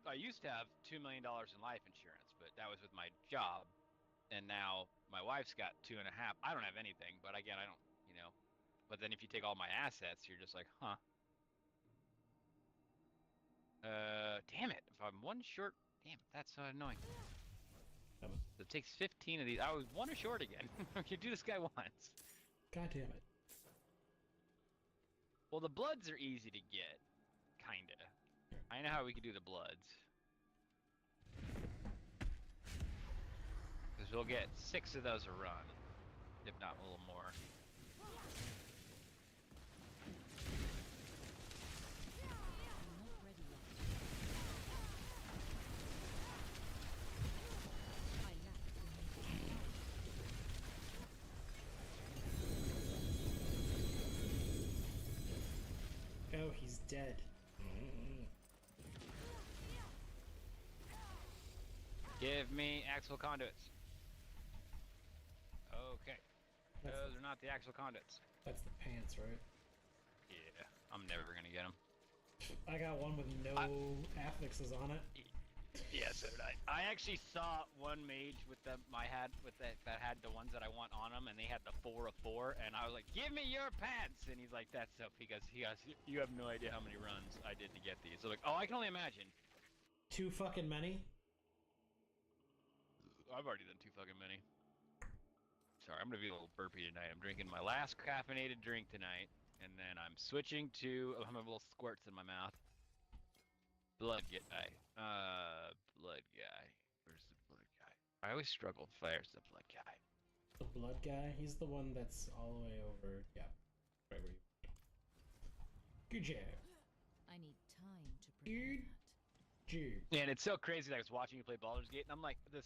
I used to have $2 million in life insurance, but that was with my job, and now my wife's got 2.5. I don't have anything, but again, I don't. You know. But then if you take all my assets, you're just like, huh. Damn it! If I'm one short, damn it, that's so annoying. It takes 15 of these. I was one short again. You do this guy once. God damn it. Well, the bloods are easy to get, kinda. I know how we could do the bloods. Because we'll get 6 of those a run, if not a little more. I'm not ready yet. I lack the knowledge. Go Oh, he's dead. Give me Axel conduits. Okay. That's Those are not the Axel conduits. That's the pants, right? Yeah, I'm never gonna get them. I got one with no affixes on it. Yeah, so did I. I actually saw one mage with that had the ones that I want on them, and they had the 4 of 4, and I was like, "Give me your pants!" And he's like, "That's so." He goes, "You have no idea how many runs I did to get these." So like, oh, I can only imagine. Too fucking many? I've already done too fucking many. Sorry, I'm gonna be a little burpy tonight. I'm drinking my last caffeinated drink tonight, and then I'm switching to. I'm having little squirts in my mouth. Blood guy. Blood guy. Where's the blood guy? I always struggle with where's the blood guy. The blood guy? He's the one that's all the way over. Yeah. Right where you. Good job. I need time to prepare Good that. job. And it's so crazy that I was watching you play Baldur's Gate, and I'm like, the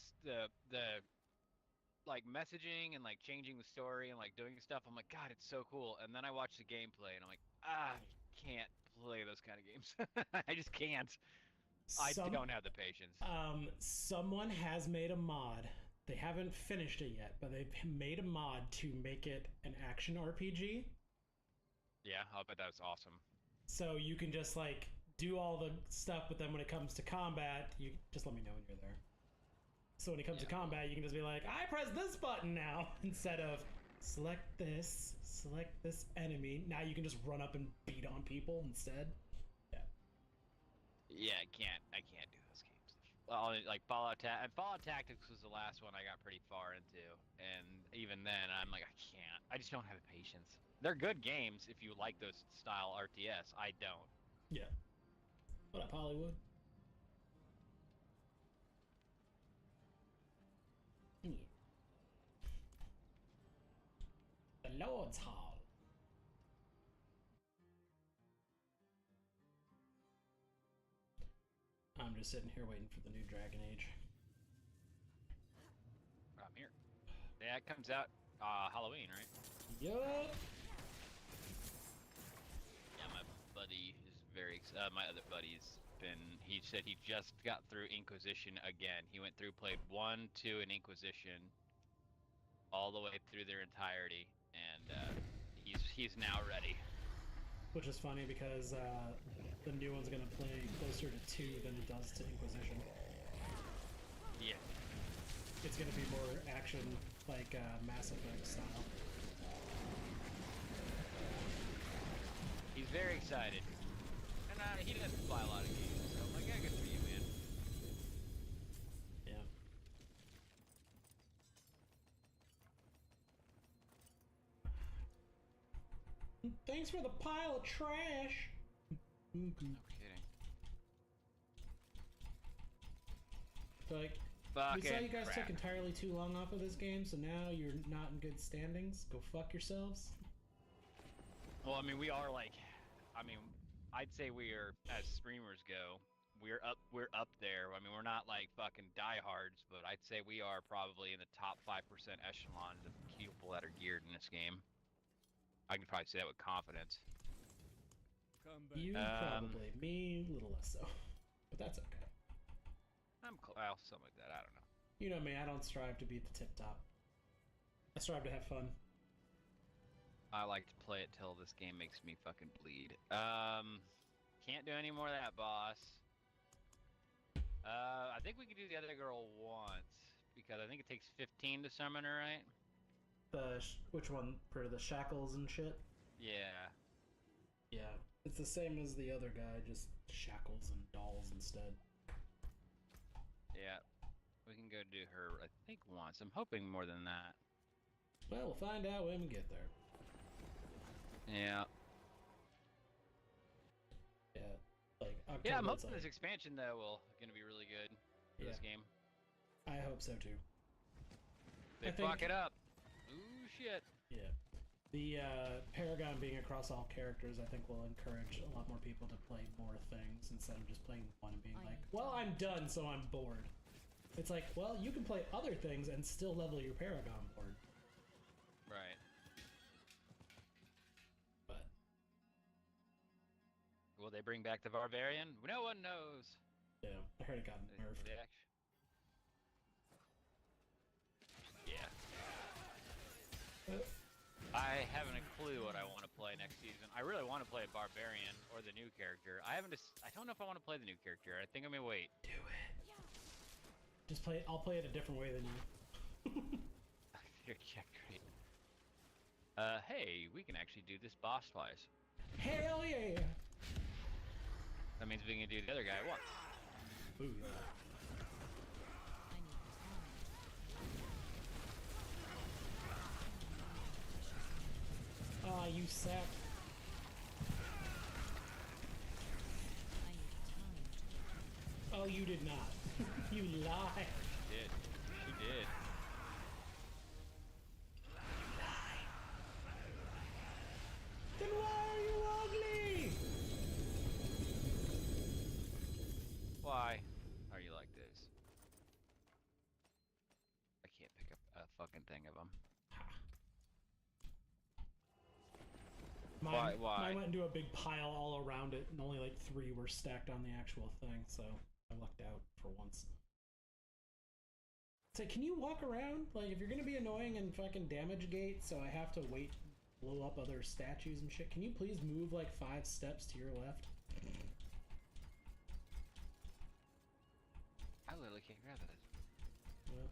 like messaging and like changing the story and like doing stuff. I'm like, God, it's so cool. And then I watch the gameplay, and I'm like, I can't play those kind of games. I just can't. I don't have the patience. Someone has made a mod. They haven't finished it yet, but they've made a mod to make it an action RPG. Yeah, I'll bet that's awesome. So you can just like do all the stuff, but then when it comes to combat, you just let me know when you're there. So when it comes to combat, you can just be like, I press this button now, instead of select this enemy. Now you can just run up and beat on people instead. Yeah, I can't do those games. Well, like Fallout Tactics was the last one I got pretty far into, and even then, I'm like, I can't. I just don't have the patience. They're good games if you like those style RTS. I don't. Yeah. What up, Hollywood? Yeah. The Lord's Hall. I'm just sitting here waiting for the new Dragon Age. I'm here. Yeah, it comes out Halloween, right? Yup. Yeah, my buddy is my other buddy's been. He said he just got through Inquisition again. He went through, played 1, 2, and Inquisition, all the way through their entirety, and he's now ready. Which is funny because the new one's gonna play closer to 2 than it does to Inquisition. Yeah. It's gonna be more action, like Mass Effect style. He's very excited. And he doesn't buy a lot of games, so I'm like, yeah, good for you, man. Yeah. Thanks for the pile of trash! No kidding. So, like, we saw you guys took entirely too long off of this game, so now you're not in good standings. Go fuck yourselves. Well, I mean, we are like, I'd say we are, as streamers go, we're up there. I mean, we're not like fucking diehards, but I'd say we are probably in the top 5% echelon of people that are geared in this game. I can probably say that with confidence. You probably. Me, a little less so. But that's okay. Well, something like that. I don't know. You know me, I don't strive to be at the tip top. I strive to have fun. I like to play it till this game makes me fucking bleed. Can't do any more of that, boss. I think we could do the other girl once, because I think it takes 15 to summon her, right? Which one? For the shackles and shit? Yeah. Yeah. It's the same as the other guy, just shackles and dolls instead. Yeah. We can go do her, I think, once. I'm hoping more than that. Well, we'll find out when we get there. Yeah. Yeah. Like, October, Yeah, I'm hoping this expansion, though, gonna be really good for this game. I hope so, too. They fuck it up. Ooh, shit. Yeah. The Paragon being across all characters, I think, will encourage a lot more people to play more things instead of just playing one and being like, well, I'm done, so I'm bored. It's like, well, you can play other things and still level your Paragon board. Right. But they bring back the Barbarian? No one knows. Yeah, I heard it got nerfed. They actu- Yeah. I haven't a clue what I want to play next season. I really want to play a Barbarian or the new character. I don't know if I want to play the new character. I think I may wait. Do it. Just play it. I'll play it a different way than you. Yeah, great. Hey, we can actually do this boss twice. Hell yeah! That means we can do the other guy once. Ooh, yeah. I need time. Ah, you sap. I need time to Oh, you did not. You lie. She did. She did. Then why are you ugly? Why are you like this? I can't pick up a fucking thing of them. Mine, Why? Mine went into a big pile all around it, and only like 3 were stacked on the actual thing, so I lucked out for once. Say, can you walk around? Like, if you're gonna be annoying and fucking damage gate, so I have to wait, blow up other statues and shit, can you please move like 5 steps to your left? I literally can't grab it. Well,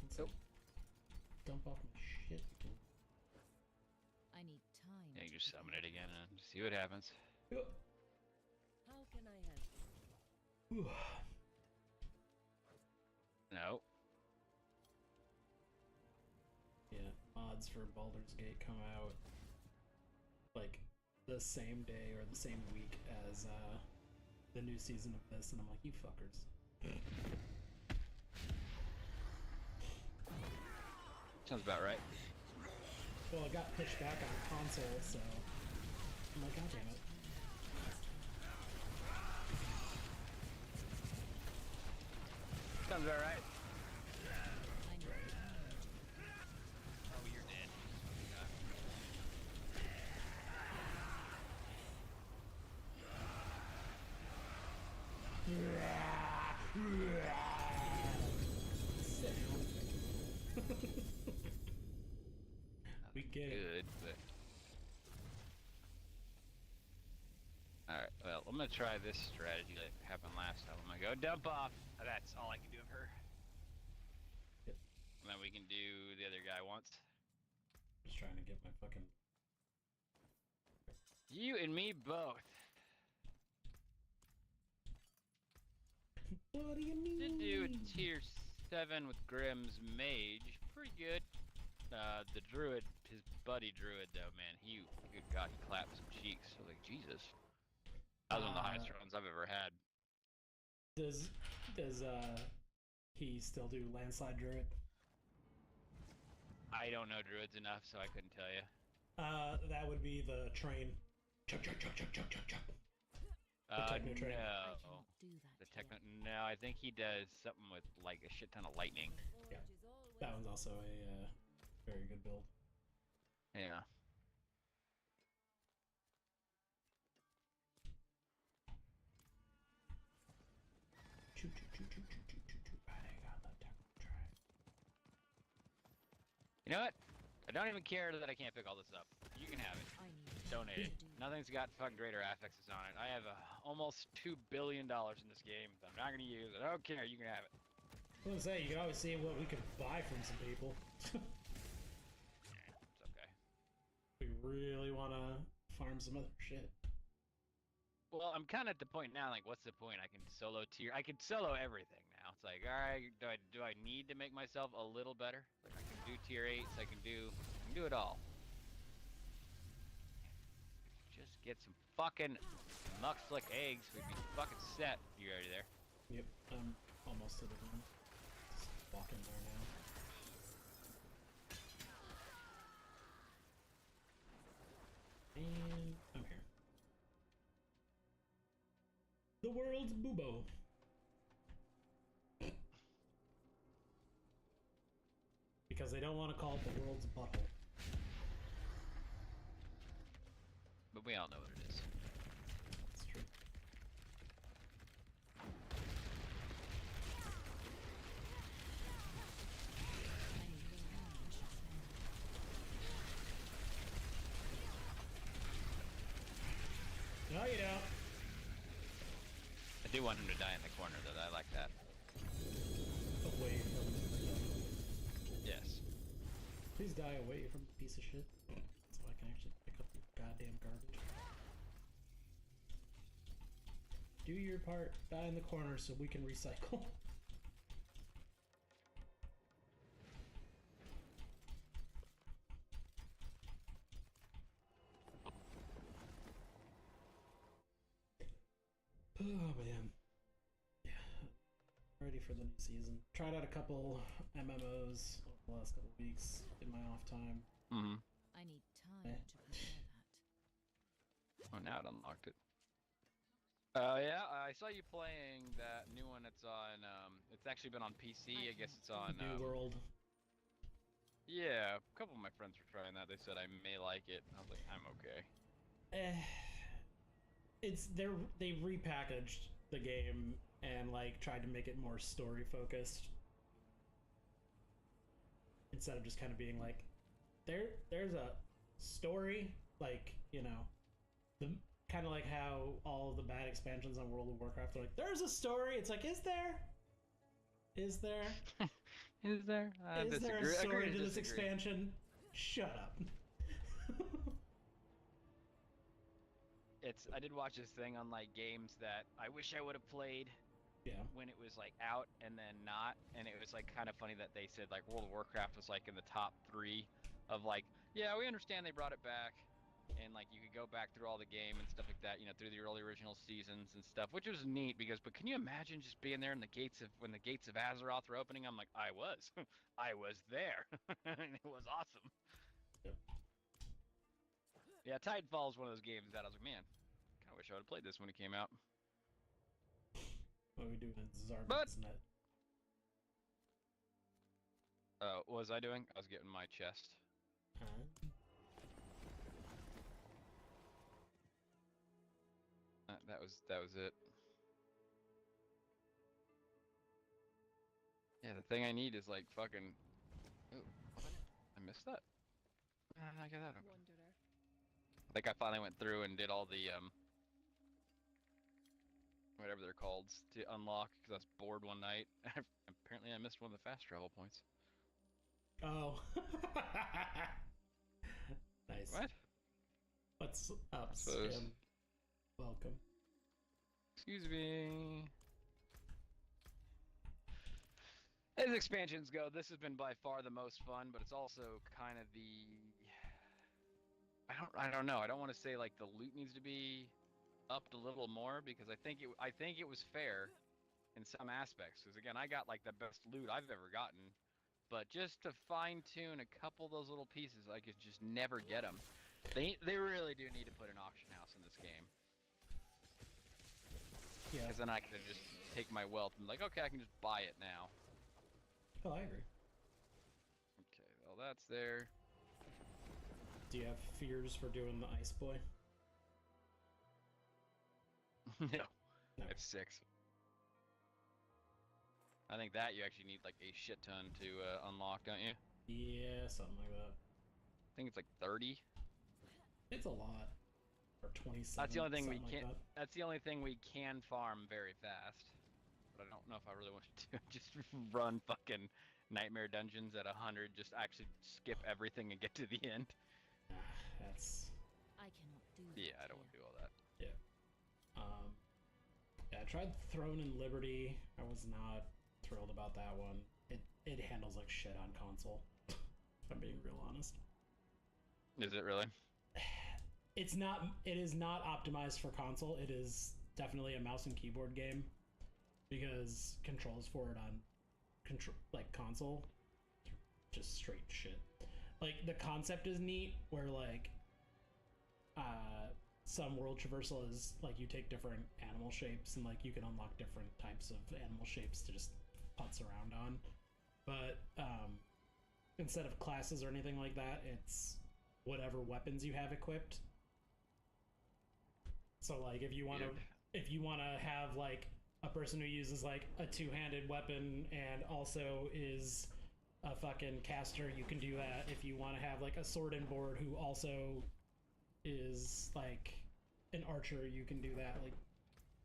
it's Nope. like, dump off my shit. You can... I need time. Yeah, you to just prepare. summon it again and see what happens. How can I help? Whew. No. Yeah, mods for Baldur's Gate come out like the same day or the same week as the new season of this, and I'm like, you fuckers. Sounds about right. Well, it got pushed back on console, so I'm like, god damn it. Sounds about right. I need time to Oh, you're dead. Sit down. We get it. Good, but... Alright, well, I'm gonna try this strategy that happened last time. I'm gonna go dump off. That's all I can do of her. Yep. And then we can do the other guy once. Just trying to get my fucking... You and me both. What do you mean? Did do a tier 7 with Grimm's Mage. Pretty good. The Druid, his buddy Druid though, man, good God, he clapped some cheeks. I was like, Jesus. That was one of the highest runs I've ever had. Does he still do Landslide Druid? I don't know Druids enough, so I couldn't tell you. That would be the train. Chug, chug, chug, chug, chug, chug, chug. Techno Train. I No. can't do that. The techno. No, I think he does something with like a shit ton of lightning. Yeah. That one's also a very good build. Yeah. Choo, choo, choo, choo, choo, choo, choo, choo. I got the Techno Train. You know what? I don't even care that I can't pick all this up. You can have it. I need time Donate it. to do Nothing's got fucking greater affixes on it. I have almost $2 billion in this game that I'm not gonna use. I don't care. You can have it. I was gonna say, you can always see what we could buy from some people. It's okay. We really wanna farm some other shit. Well, I'm kind of at the point now. Like, what's the point? I can solo tier. I can solo everything now. It's like, all right, do I need to make myself a little better? Like, I can do tier 8s. I can do it all. Just get some fucking Muxlick eggs. We'd be fucking set. You already there? Yep, I'm almost to the room. Just walk in there now. And I'm here. The world's boobo. Because they don't want to call it the world's butthole. But we all know what it is. do want him to die in the corner, though. I like that. Away from the... Yes. Please die away from the piece of shit. So I can actually pick up your goddamn garbage. Do your part, die in the corner so we can recycle. Oh man. Yeah. Ready for the new season. Tried out a couple MMOs over the last couple weeks in my off time. Mm-hmm. I need time to prepare that. Oh, now it unlocked it. Yeah, I saw you playing that new one. It's on, it's actually been on PC. I guess it's on, New World. Yeah, a couple of my friends were trying that. They said I may like it. I was like, I'm okay. It's they repackaged the game and like tried to make it more story focused instead of just kind of being like there's a story, like, you know, the kind of like how all of the bad expansions on World of Warcraft are like, there's a story. It's like, is there Is there? is there a story to this expansion? Shut up. I did watch this thing on like games that I wish I would have played Yeah. when it was like out and then not, and it was like kind of funny that they said like World of Warcraft was like in the top 3 of like, yeah, we understand they brought it back, and like you could go back through all the game and stuff like that, you know, through the early original seasons and stuff, which was neat because, but can you imagine just being there in the gates of when the gates of Azeroth were opening? I'm like, I was there, and it was awesome. Yep. Yeah, Titanfall is one of those games that I was like, man, kind of wish I would have played this when it came out. What are we doing in But- Zarba's net? What was I doing? I was getting my chest. Huh? That was it. Yeah, the thing I need is like fucking. Ooh, I missed that. How did I get that? I think I finally went through and did all the whatever they're called to unlock because I was bored one night. Apparently, I missed one of the fast travel points. Oh. Nice. What? What's up, suppose. Skim? Welcome. Excuse me. As expansions go, this has been by far the most fun, but it's also kind of the. I don't know. I don't want to say like the loot needs to be upped a little more because I think it was fair in some aspects. Because again, I got like the best loot I've ever gotten, but just to fine tune a couple of those little pieces, I could just never get them. They really do need to put an auction house in this game. Yeah. Because then I can just take my wealth and like, okay, I can just buy it now. Oh, I agree. Okay, well that's there. Do you have fears for doing the Ice Boy? No. No. It's 6. I think that you actually need like a shit ton to unlock, don't you? Yeah, something like that. I think it's like 30. It's a lot. Or 27. That's the only thing we something like can't. that. That's the only thing we can farm very fast. But I don't know if I really want to do. Just run fucking nightmare dungeons at 100. Just actually skip everything and get to the end. That's. I cannot do that. Yeah, I don't want to do all that. Yeah, I tried Throne and Liberty. I was not thrilled about that one. It handles like shit on console. If I'm being real honest. Is it really? It is not optimized for console. It is definitely a mouse and keyboard game because controls for it on console just straight shit. Like the concept is neat where like some world traversal is like you take different animal shapes and like you can unlock different types of animal shapes to just putz around on. But instead of classes or anything like that, it's whatever weapons you have equipped. So like if you want to have like a person who uses like a two-handed weapon and also is a fucking caster, you can do that. If you want to have like a sword and board who also is like an archer, you can do that. Like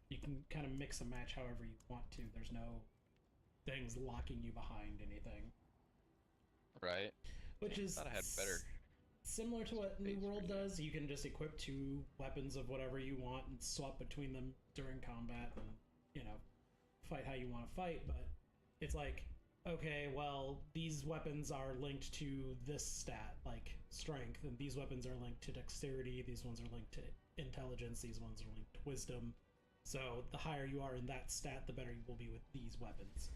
You can kind of mix and match however you want to. There's no things locking you behind anything. Right. Which is Thought I had better. similar to what New space World for you. does. You can just equip 2 weapons of whatever you want and swap between them during combat and, you know, fight how you want to fight, but it's like, okay, well, these weapons are linked to this stat, like strength, and these weapons are linked to dexterity, these ones are linked to intelligence, these ones are linked to wisdom. So the higher you are in that stat, the better you will be with these weapons.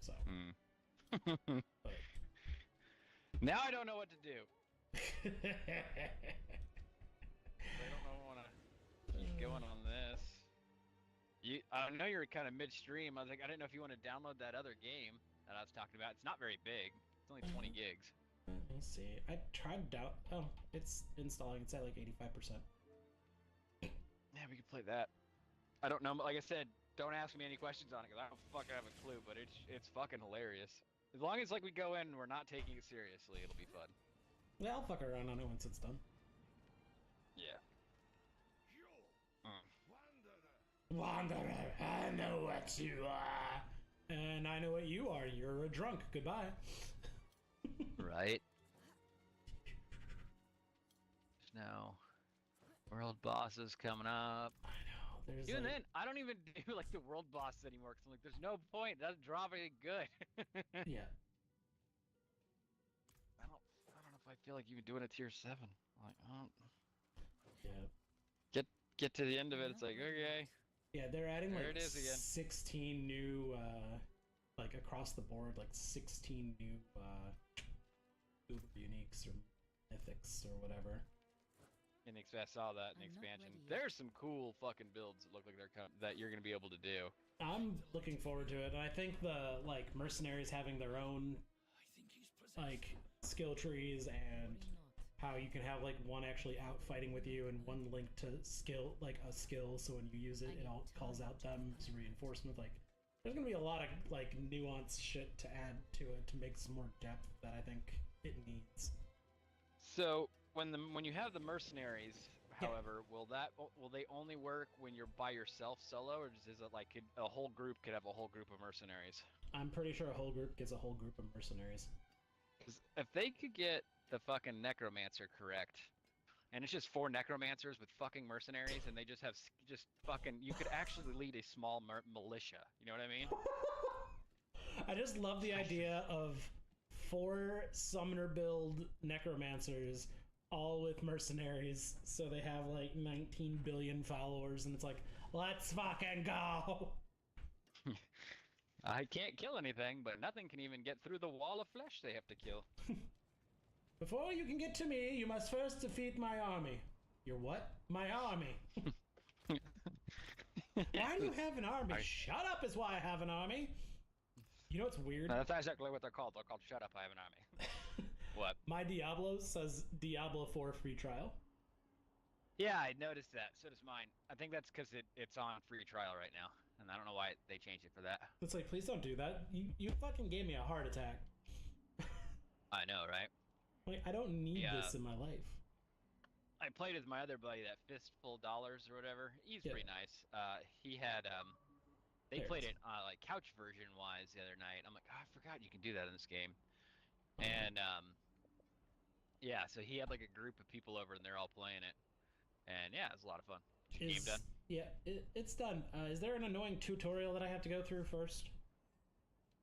So, but Now I don't know what to do. I don't know want to keep going on this. I know you're kind of midstream. I was like, I didn't know if you want to download that other game that I was talking about. It's not very big. It's only 20 gigs. let me see. I tried oh, it's installing. It's at like 85%. Yeah, we can play that. I don't know. Like I said, don't ask me any questions on it because I don't fucking have a clue. But it's fucking hilarious. As long as like we go in and we're not taking it seriously, it'll be fun. Yeah, I'll fuck around on it once it's done. Yeah. Wanderer, I know what you are. And I know what you are. You're a drunk. Goodbye. Right. Now, world bosses coming up. I know. There's Even like, then, I don't even do like the world bosses anymore because I'm like, there's no point. It doesn't drop anything good. yeah. I don't know if I feel like even doing a tier 7. Like, Yeah. get to the end of it. It's like, okay. Yeah, they're adding There like it is again. 16 new, like across the board, like 16 new Uber Uniques or Mythics or whatever. And I saw that in the I'm not expansion. ready yet. There's some cool fucking builds that look like that you're gonna be able to do. I'm looking forward to it, and I think the like mercenaries having their own like skill trees and how you can have like one actually out fighting with you and one linked to skill, like a skill, so when you use it, it all calls out them as reinforcement. Like, there's gonna be a lot of like nuanced shit to add to it to make some more depth that I think it needs. So when you have the mercenaries, Yeah. however, will they only work when you're by yourself solo, or is it like a whole group could have a whole group of mercenaries? I'm pretty sure a whole group gets a whole group of mercenaries. Because if they could get the fucking necromancer correct, and it's just 4 necromancers with fucking mercenaries, and they just have just fucking, you could actually lead a small militia. You know what I mean? I just love the idea of 4 summoner build necromancers, all with mercenaries, so they have like 19 billion followers, and it's like, let's fucking go! I can't kill anything, but nothing can even get through the wall of flesh they have to kill. Before you can get to me, you must first defeat my army. Your what? My army. Why do you have an army? Shut up is why I have an army. You know what's weird? That's exactly what they're called. They're called Shut Up, I Have an Army. What? My Diablo says Diablo 4 free trial. Yeah, I noticed that. So does mine. I think that's because it's on free trial right now, and I don't know why they changed it for that. It's like, please don't do that. You fucking gave me a heart attack. I know, right? Like, I don't need Yeah. this in my life. I played with my other buddy, that Fistful Dollars or whatever. He's Yeah. pretty nice. He had they There it played is. it like couch version wise the other night. I'm like, oh, I forgot you can do that in this game. Uh-huh. And yeah, so he had like a group of people over and they're all playing it. And yeah, it was a lot of fun. Is your game done? Yeah, it's done. Is there an annoying tutorial that I have to go through first?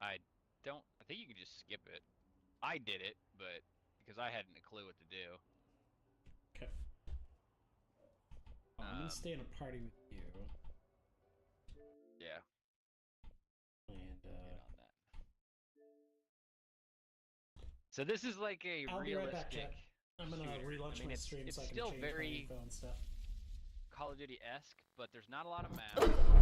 I think you can just skip it. I did it, but because I hadn't a clue what to do. Okay. I'm gonna stay in a party with you. Yeah. And Get on that. So this is like a I'll be right realistic back, chat. I'm gonna shooter. relaunch I mean, my it's stream so I can still change my very info and stuff. Call of Duty-esque, but there's not a lot of maps.